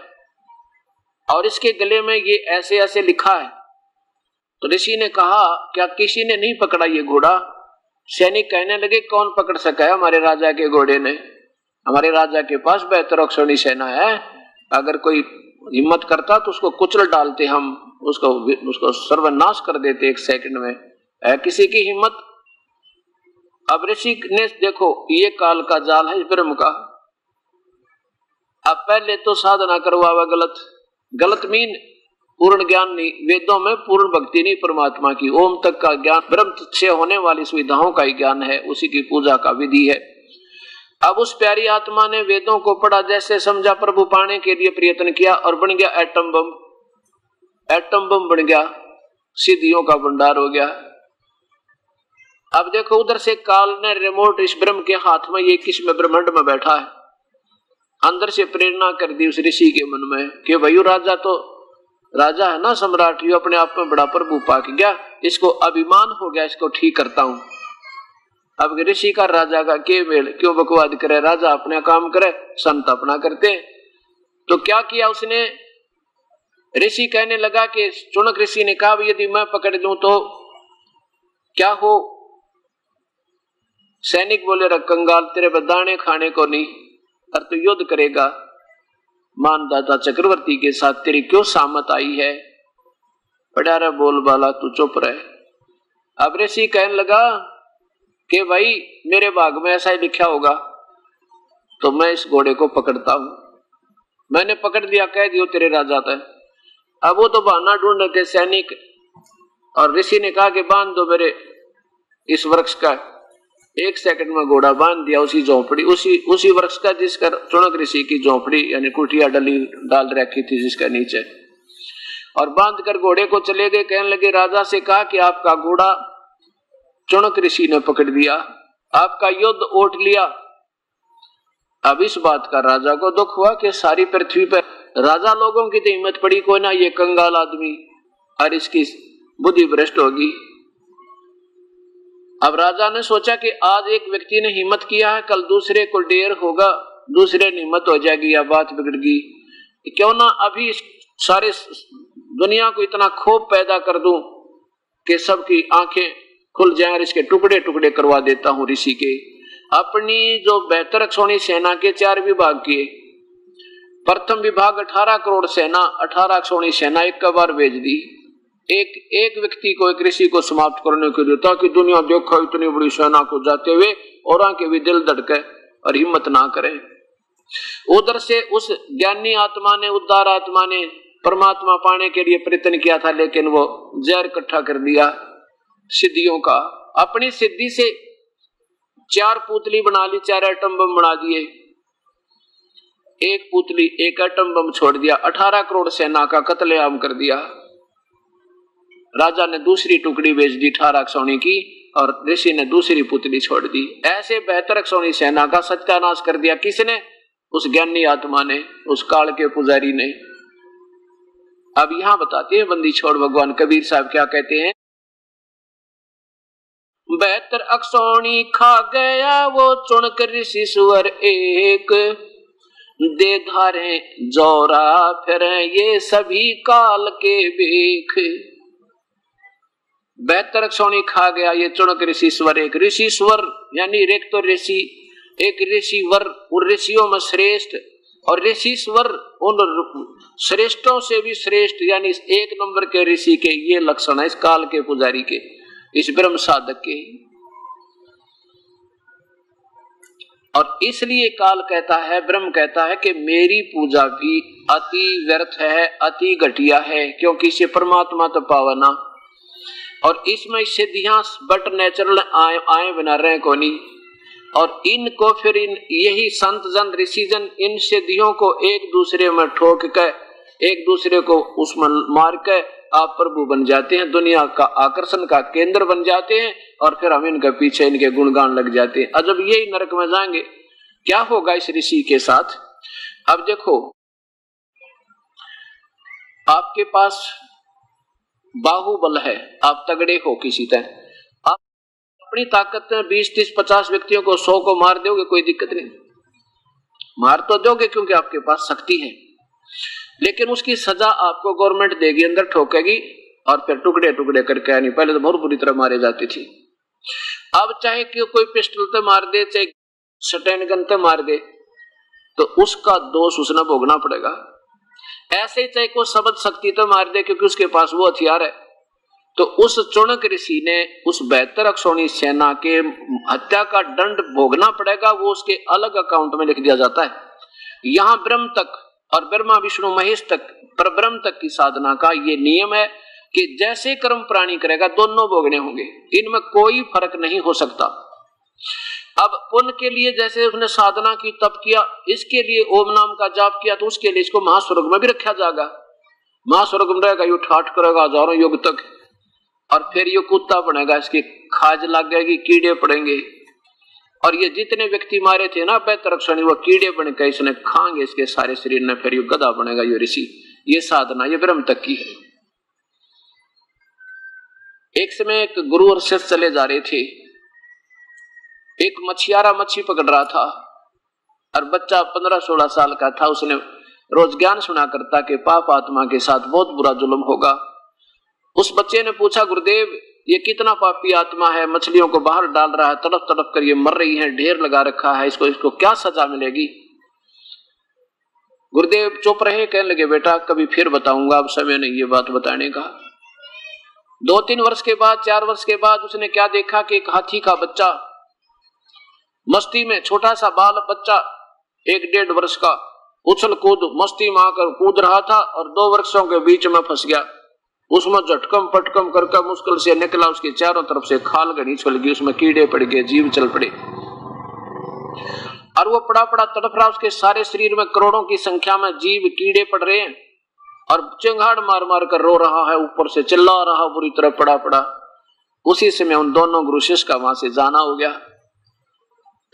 और इसके गले में ये ऐसे ऐसे लिखा है। तो ऋषि ने कहा, क्या किसी ने नहीं पकड़ा ये घोड़ा। सैनिक कहने लगे, कौन पकड़ सका है हमारे राजा के घोड़े ने, हमारे राजा के पास 72 अक्षौणी सेना है, अगर कोई हिम्मत करता तो उसको कुचल डालते, हम उसको सर्वनाश कर देते 1 सेकंड में, है किसी की हिम्मत। अब ऋषि ने देखो ये काल का जाल है ब्रह्म का। अब पहले तो साधना करवावा गलत मीन पूर्ण ज्ञान नहीं, वेदों में पूर्ण भक्ति नहीं परमात्मा की, ओम तक का ज्ञान, ब्रह्म से होने वाली सुविधाओं का ही ज्ञान है, उसी की पूजा का विधि है। अब उस प्यारी आत्मा ने वेदों को पढ़ा, जैसे समझा, प्रभु पाने के लिए प्रयत्न किया और बन गया एटम बम। एटम बम बन गया, सिद्धियों का भंडार हो गया। अब देखो उधर से काल ने रिमोट इस ब्रह्म के हाथ में, ये किस में ब्रह्मांड में बैठा है, अंदर से प्रेरणा कर दी उस ऋषि के मन में कि भाई राजा तो राजा है ना, सम्राट, ये अपने आप में बड़ा प्रभु पा के गया, इसको अभिमान हो गया, इसको ठीक करता हूं। अब ऋषि का राजा का के मेल, क्यों बकवाद करे, राजा अपना काम करे, संत अपना करते। तो क्या किया उसने, ऋषि कहने लगा कि चुनक ऋषि ने कहा, यदि मैं पकड़ लूं तो क्या हो। सैनिक बोले, कंगाल, तेरे बदाने खाने को नहीं, और तू युद्ध करेगा मानदाता चक्रवर्ती के साथ, तेरी क्यों सामत आई है, बड़ा रे बोल बाला, तू चुप रहे। अब ऋषि कहने लगा कि भाई मेरे भाग में ऐसा ही लिखा होगा तो मैं इस घोड़े को पकड़ता हूं। मैंने पकड़ लिया, कह दियो तेरे राजा था। अब वो तो बहाना ढूंढ रहे थे सैनिक, और ऋषि ने कहा कि बांध दो मेरे इस वृक्ष का। 1 सेकंड में घोड़ा बांध दिया उसी झोंपड़ी, उसी वृक्ष का जिसका चुनक ऋषि की झोंपड़ी यानी कुटिया डाल रखी थी जिसका नीचे, और बांध कर घोड़े को चले गए। कहने लगे, राजा से कहा कि आपका घोड़ा चुनक ऋषि ने पकड़ दिया, आपका युद्ध ओट लिया। अब इस बात का राजा को दुख हुआ कि सारी पृथ्वी पर राजा लोगों की तो हिम्मत पड़ी कोई ना, ये कंगाल आदमी और इसकी बुद्धि भ्रष्ट होगी। अब राजा ने सोचा कि आज एक व्यक्ति ने हिम्मत किया है, कल दूसरे को देर होगा, दूसरे ने हिम्मत हो जाएगी या बात बिगड़ गई, क्यों ना अभी सारे दुनिया को इतना क्षोभ पैदा कर दूं कि सबकी आंखें खुल जाए और इसके टुकड़े टुकड़े करवा देता हूं ऋषि के। अपनी जो 72 अक्षौणी सेना के 4 विभाग किए। प्रथम विभाग 18 करोड़ सेना, 18 अक्षौणी सेना एक बार भेज दी, एक व्यक्ति को, एक ऋषि को समाप्त करने के लिए, ताकि दुनिया देखो इतनी बड़ी सेना को जाते हुए और के भी दिल धड़के और हिम्मत ना करें। उधर से उस ज्ञानी आत्मा ने, उद्धार आत्मा ने परमात्मा पाने के लिए प्रयत्न किया था, लेकिन वो जहर इकट्ठा कर दिया सिद्धियों का। अपनी सिद्धि से 4 पुतली बना ली, 4 एटम बम बना दिए, एक पुतली, एक एटम बम छोड़ दिया, 18 करोड़ सेना का कत्लेआम कर दिया। राजा ने दूसरी टुकड़ी भेज दी 18 अक्षौणी की, और ऋषि ने दूसरी पुतली छोड़ दी। ऐसे 72 अक्षौणी सेना का सत्यानाश कर दिया। किसने? उस ज्ञानी आत्मा ने, उस काल के पुजारी ने। अब यहां बताते हैं बंदी छोड़ भगवान कबीर साहब क्या कहते हैं। 72 अक्षौणी खा गया वो चुनकर ऋषि सुअर एक, दे धारे जोरा फिर ये सभी काल के बेख। 72 अक्षौणी खा गया ये चुनक ऋषि स्वर एक। ऋषि स्वर यानी एक तो ऋषि, एक ऋषि वर, उन ऋषियों में श्रेष्ठ, और ऋषि स्वर उन श्रेष्ठों से भी श्रेष्ठ, यानी 1 नंबर के ऋषि के ये लक्षण है इस काल के पुजारी के, इस ब्रह्म साधक के। और इसलिए काल कहता है, ब्रह्म कहता है कि मेरी पूजा भी अति व्यर्थ है, अति घटिया है, क्योंकि इसे परमात्मा तो पावना, और इसमें सिद्धियां बट नेचुरल आए बिना रहे को नहीं। और इनको फिर यही संत जन ऋषि जन इन सिद्धियों को एक दूसरे में ठोक कर, एक दूसरे को उसमें मार कर आप प्रभु बन जाते हैं, दुनिया का आकर्षण का केंद्र बन जाते हैं, और फिर हम इनके पीछे इनके गुणगान लग जाते हैं। जब यही नरक में जाएंगे, क्या होगा इस ऋषि के साथ? अब देखो, आपके पास बाहुबल है, आप तगड़े हो किसी तरह, आप अपनी ताकत में 20, 30, 50 व्यक्तियों को 100 को मार दोगे, कोई दिक्कत नहीं, मार तो दोगे क्योंकि आपके पास शक्ति है। लेकिन उसकी सजा आपको गवर्नमेंट देगी, अंदर ठोकेगी, और फिर टुकड़े टुकड़े करके, यानी पहले तो बहुत बुरी तरह मारे जाती थी। अब चाहे कि कोई पिस्टल से मार दे, चाहे स्टैंड गन से मार दे, तो उसका दोष उसने भोगना पड़ेगा। ऐसे ही चाहे कोई शब्द शक्ति तो मार दे, क्योंकि उसके पास वो हथियार है, तो उस चुनक ऋषि ने उस 72 अक्षौणी सेना के हत्या का दंड भोगना पड़ेगा, वो उसके अलग अकाउंट में लिख दिया जाता है। यहां ब्रह्म तक और ब्रह्मा विष्णु महेश तक, पर ब्रह्म तक की साधना का ये नियम है कि जैसे कर्म प्राणी करेगा दोनों भोगने होंगे, इनमें कोई फर्क नहीं हो सकता। अब पुण्य के लिए जैसे उसने साधना की, तप किया, इसके लिए ओम नाम का जाप किया, तो उसके लिए इसको महास्वर्ग में भी रखा जाएगा। महास्वर्ग में रहेगा, ये ठाठ करेगा हजारों युग तक, और फिर ये कुत्ता बनेगा, इसकी खाज लग जाएगी, कीड़े पड़ेंगे, और ये जितने व्यक्ति मारे थे ना 72 अक्षौणी, वो कीड़े बन के इसने खाएंगे इसके सारे शरीर में, फिर ये गधा बनेगा ये ऋषि। ये साधना ये ब्रह्म तक की है। एक समय एक गुरु और शिष्य चले जा रहे थे, एक मछियारा मच्छी पकड़ रहा था, और बच्चा 15-16 साल का था। उसने रोज ज्ञान सुना करता कि पाप आत्मा के साथ बहुत बुरा जुल्म होगा। उस बच्चे ने पूछा, गुरुदेव ये कितना पापी आत्मा है, मछलियों को बाहर डाल रहा है, तड़प तड़प कर ये मर रही है, ढेर लगा रखा है, इसको क्या सजा मिलेगी? गुरुदेव चुप रहे, कहने लगे, बेटा कभी फिर बताऊंगा, अब समय नहीं ये बात बताने का। 2-3 वर्ष के बाद, 4 वर्ष के बाद उसने क्या देखा कि एक हाथी का बच्चा मस्ती में, छोटा सा बाल बच्चा 1-1.5 वर्ष का, उछल कूद मस्ती में आकर कूद रहा था, और 2 वृक्षों के बीच में फंस गया। उसमें झटकम पटकम करके मुश्किल से निकला, उसके चारों तरफ से खाल घनी छुल गई, उसमें कीड़े पड़ गए, जीव चल पड़े, और वो पड़ा पड़ा तड़प रहा। उसके सारे शरीर में करोड़ों की संख्या में जीव कीड़े पड़ रहे हैं, और चिंगाड़ मार मार कर रो रहा है, ऊपर से चिल्ला रहा बुरी तरह पड़ा पड़ा। उसी समय उन दोनों गुरु शिष्य का वहां से जाना हो गया।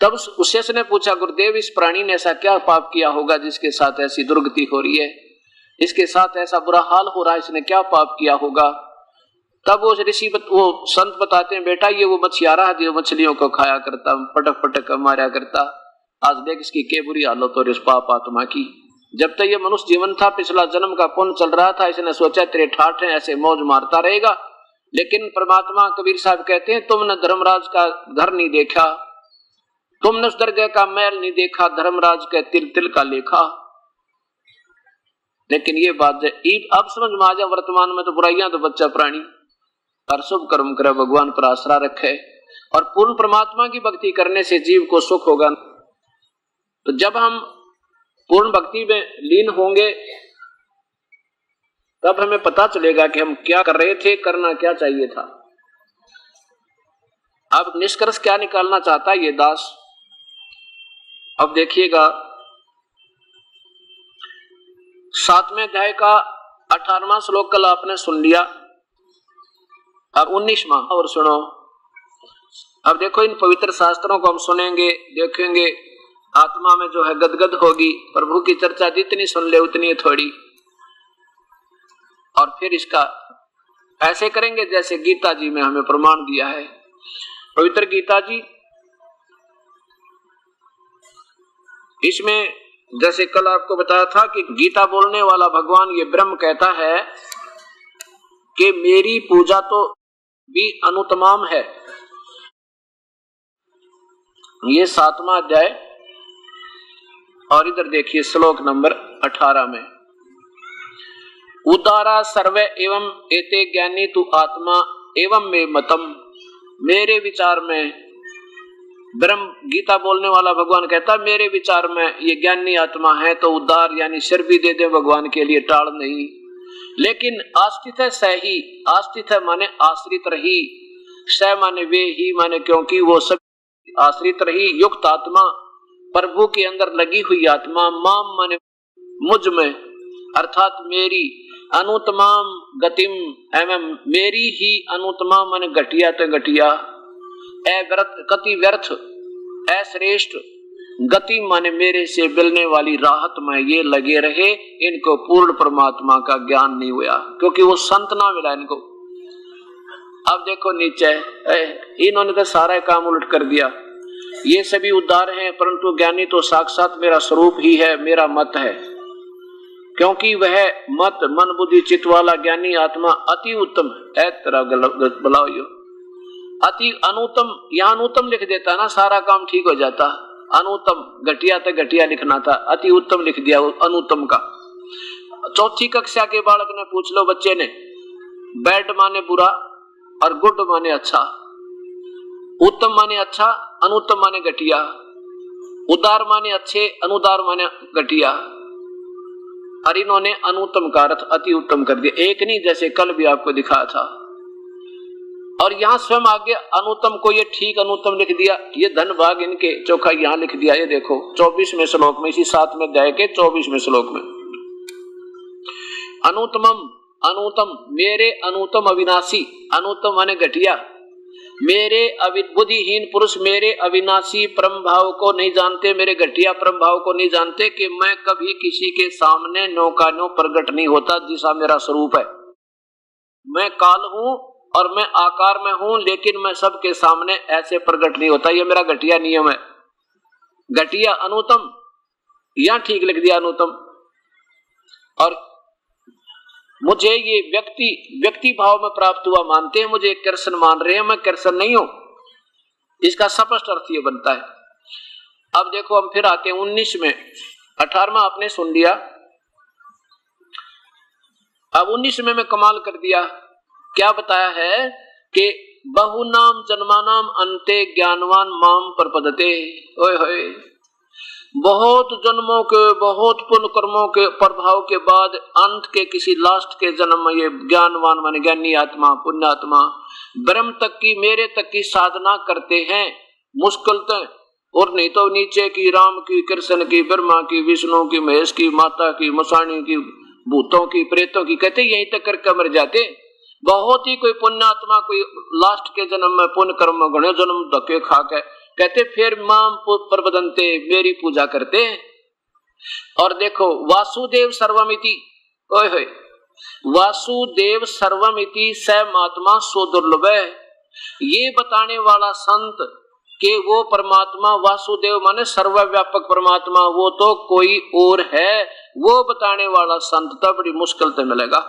तब उस शिष्य ने पूछा, गुरुदेव इस प्राणी ने ऐसा क्या पाप किया होगा जिसके साथ ऐसी दुर्गति हो रही है, इसके साथ ऐसा बुरा हाल हो रहा है, इसने क्या पाप किया होगा? तब वो ऋषि वो संत बताते हैं, बेटा ये वो मछियारा है जो मछलियों को खाया करता, पटक पटक कर मारा करता, आज देख इसकी क्या बुरी हालत हो रही इस पाप आत्मा की। जब तक ये मनुष्य जीवन था, पिछला जन्म का पुण्य चल रहा था, इसने सोचा तेरे ठाठ है, ऐसे मौज मारता रहेगा। लेकिन परमात्मा कबीर साहब कहते हैं, तुमने धर्मराज का घर नहीं देखा, तुमने उस दरगाह का महल नहीं देखा, धर्मराज के तिल तिल का लेखा। लेकिन ये बात अब समझ में आ जाए, वर्तमान में तो बुराइयां तो बच्चा प्राणी, और शुभ कर्म करे, भगवान पर आसरा रखे, और पूर्ण परमात्मा की भक्ति करने से जीव को सुख होगा। तो जब हम पूर्ण भक्ति में लीन होंगे, तब हमें पता चलेगा कि हम क्या कर रहे थे, करना क्या चाहिए था। अब निष्कर्ष क्या निकालना चाहता है ये दास, अब देखिएगा 7वें अध्याय का 18वां श्लोक कल आपने सुन लिया। अब 19वां और सुनो, अब देखो इन पवित्र शास्त्रों को हम सुनेंगे, देखेंगे, आत्मा में जो है गदगद होगी। प्रभु की चर्चा जितनी सुन ले उतनी थोड़ी। और फिर इसका ऐसे करेंगे जैसे गीता जी में हमें प्रमाण दिया है। पवित्र गीता जी, इसमें जैसे कल आपको बताया था कि गीता बोलने वाला भगवान ये ब्रह्म कहता है कि मेरी पूजा तो भी अनुतमाम है। ये 7वां अध्याय, और इधर देखिए श्लोक नंबर 18 में, उदारा सर्वे एवं एते ज्ञानी तु आत्मा एवं में मतम। मेरे विचार में, ब्रह्म गीता बोलने वाला भगवान कहता मेरे विचार में ये ज्ञानी आत्मा है तो उद्धार यानी सिर भी दे दे भगवान के लिए, टाल नहीं। लेकिन आस्थित है सही, आस्थित है माने आश्रित रही, स माने वे ही माने क्योंकि वो सब आश्रित रही, युक्त आत्मा प्रभु के अंदर लगी हुई आत्मा, माम माने मुझ में अर्थात मेरी, अनुतमाम गतिम एवं मेरी ही अनुतमा माने घटिया तो घटिया, कति व्यर्थ अश्रेष्ठ, गति माने मेरे से मिलने वाली राहत में ये लगे रहे, इनको पूर्ण परमात्मा का ज्ञान नहीं हुआ क्योंकि वो संत ना मिला इनको। अब देखो नीचे, इन्होंने तो सारा काम उलट कर दिया। ये सभी उद्धार हैं परंतु ज्ञानी तो साक्षात मेरा स्वरूप ही है, मेरा मत है, क्योंकि वह मत मन बुद्धि चित्त वाला ज्ञानी आत्मा अति उत्तम है। बुलाओ यो अति अनुतम, यहाँ अनुतम लिख देता ना सारा काम ठीक हो जाता। अनुतम घटिया तो घटिया लिखना था, अति उत्तम लिख दिया अनुतम का। 4ठी कक्षा के बालक ने पूछ लो बच्चे ने, बैड माने बुरा और गुड माने अच्छा, उत्तम माने अच्छा, अनुत्तम माने घटिया, उदार माने अच्छे, अनुदार माने घटिया, और इन्होंने अनुत्तम का अर्थ अति उत्तम कर दिया। एक नहीं, जैसे कल भी आपको दिखाया था। और यहाँ स्वयं आगे अनुत्तम को ये ठीक अनुत्तम लिख दिया, ये धन भाग इनके चोखा यहाँ लिख दिया। ये देखो 24वें श्लोक में, इसी 7वें अध्याय के 24वें श्लोक में, अनुत्तमम अनुत्तम मेरे अनुत्तम अविनाशी, अनुत्तम माने घटिया, मेरे बुद्धिहीन पुरुष मेरे अविनाशी परम भाव को नहीं जानते, मेरे घटिया परम भाव को नहीं जानते कि मैं कभी किसी के सामने नौकानो प्रकट नहीं होता जिसा मेरा स्वरूप है। मैं काल हूं और मैं आकार में हूं, लेकिन मैं सबके सामने ऐसे प्रकट नहीं होता, ये मेरा घटिया नियम है। घटिया अनुतम, यहां ठीक लिख दिया अनुतम। और मुझे ये व्यक्ति भाव में प्राप्त हुआ मानते हैं, मुझे कृष्ण मान रहे हैं, मैं कृष्ण नहीं हूं। इसका स्पष्ट अर्थ ये बनता है। अब देखो हम फिर आते हैं 19 में, 18वां आपने सुन लिया, अब 19 में मैं कमाल कर दिया। क्या बताया है कि बहुनाम जन्मानाम अंते ज्ञानवान माम प्रपदते। ओए होए, बहुत जन्मों के, बहुत पुण्य कर्मों के प्रभाव के बाद अंत के किसी लास्ट के जन्म में ये ज्ञानवान माने ज्ञानी आत्मा, पुण्यात्मा ब्रह्म तक की, मेरे तक की साधना करते हैं मुश्किल तक, और नहीं तो नीचे की, राम की, कृष्ण की, ब्रह्मा की, विष्णु की, महेश की, माता की, मसाणी की, भूतों की, प्रेतों की, कहते यहीं तक करके मर जाते। बहुत ही कोई पुण्यात्मा कोई लास्ट के जन्म में पुण्य कर्म में घने जन्म धक्के खा के कहते फिर माम प्रबदनते, मेरी पूजा करते हैं। और देखो वासुदेव सर्वमिति, ओए होए, वासुदेव सर्वमिति स महात्मा सो दुर्लभ है। ये बताने वाला संत कि वो परमात्मा वासुदेव माने सर्वव्यापक परमात्मा, वो तो कोई और है, वो बताने वाला संत तो बड़ी मुश्किल से मिलेगा।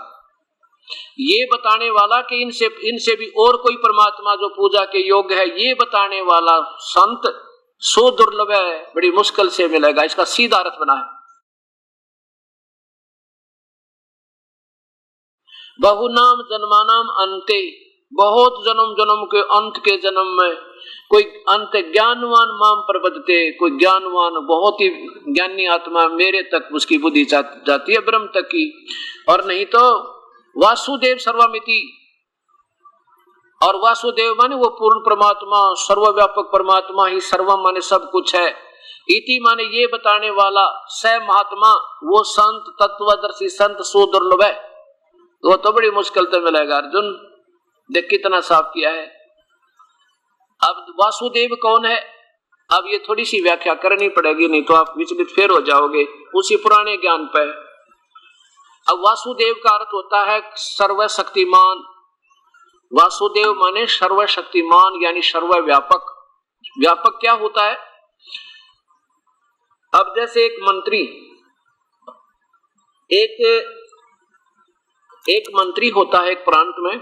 ये बताने वाला कि इनसे भी और कोई परमात्मा जो पूजा के योग्य है, ये बताने वाला संत सो दुर्लभ है, बड़ी मुश्किल से मिलेगा। इसका सीधा अर्थ बना है, बहुनाम जन्मानाम अंते, बहुत जन्म जन्म के अंत के जन्म में कोई अंत ज्ञानवान माम प्रबदते, कोई ज्ञानवान बहुत ही ज्ञानी आत्मा मेरे तक उसकी बुद्धि जाती है ब्रह्म तक की, और नहीं तो वासुदेव सर्वमिति। और वासुदेव माने वो पूर्ण परमात्मा, सर्वव्यापक परमात्मा ही सर्वम माने सब कुछ है। इति माने ये बताने वाला, स महात्मा वो संत तत्वदर्शी संत सो दुर्लभ है, वो तो बड़ी मुश्किल से मिलेगा। अर्जुन देख कितना साफ किया है। अब वासुदेव कौन है, अब ये थोड़ी सी व्याख्या करनी पड़ेगी, नहीं तो आप विचलित फिर हो जाओगे उसी पुराने ज्ञान पे। अब वासुदेव का अर्थ होता है सर्वशक्तिमान। वासुदेव माने सर्वशक्तिमान यानी सर्वव्यापक। व्यापक क्या होता है? अब जैसे एक मंत्री, एक मंत्री होता है एक प्रांत में,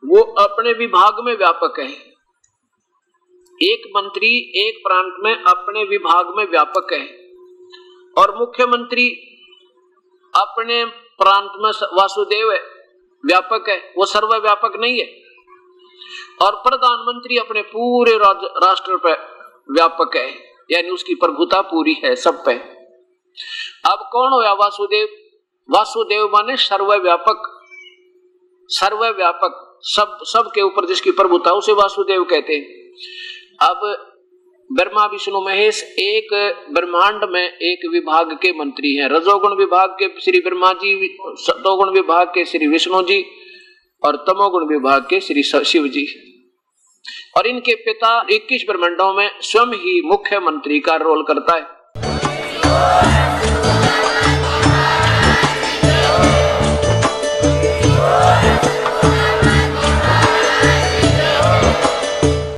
वो अपने विभाग में व्यापक है। एक मंत्री एक प्रांत में अपने विभाग में व्यापक है, और मुख्यमंत्री अपने प्रांत में वासुदेव है, व्यापक है, वो सर्वव्यापक नहीं है। और प्रधानमंत्री अपने पूरे राष्ट्र पर व्यापक है, यानी उसकी प्रभुता पूरी है सब पे। अब कौन होया वासुदेव? वासुदेव माने सर्वव्यापक, सर्वव्यापक, सब के ऊपर जिसकी प्रभुता, उसे वासुदेव कहते हैं। अब ब्रह्मा विष्णु महेश एक ब्रह्मांड में एक विभाग के मंत्री हैं। रजोगुण विभाग के श्री ब्रह्मा जी, सतोगुण विभाग के श्री विष्णु जी, और तमोगुण विभाग के श्री शिव जी। और इनके पिता 21 ब्रह्मांडों में स्वयं ही मुख्यमंत्री का रोल करता है।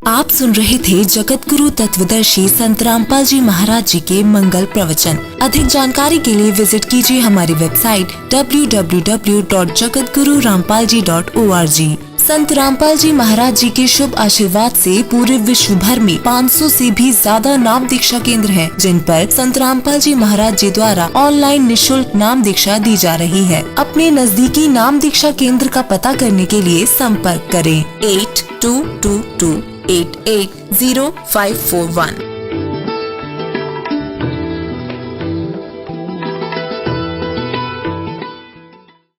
आप सुन रहे थे जगत गुरु तत्वदर्शी संत रामपाल जी महाराज जी के मंगल प्रवचन। अधिक जानकारी के लिए विजिट कीजिए हमारी वेबसाइट www.jagatgururampalji.org। संत रामपाल जी महाराज जी के शुभ आशीर्वाद से पूरे विश्व भर में 500 से भी ज्यादा नाम दीक्षा केंद्र हैं, जिन पर संत रामपाल जी महाराज जी द्वारा ऑनलाइन निशुल्क नाम दीक्षा दी जा रही है। अपने नजदीकी नाम दीक्षा केंद्र का पता करने के लिए संपर्क करें 8222880541।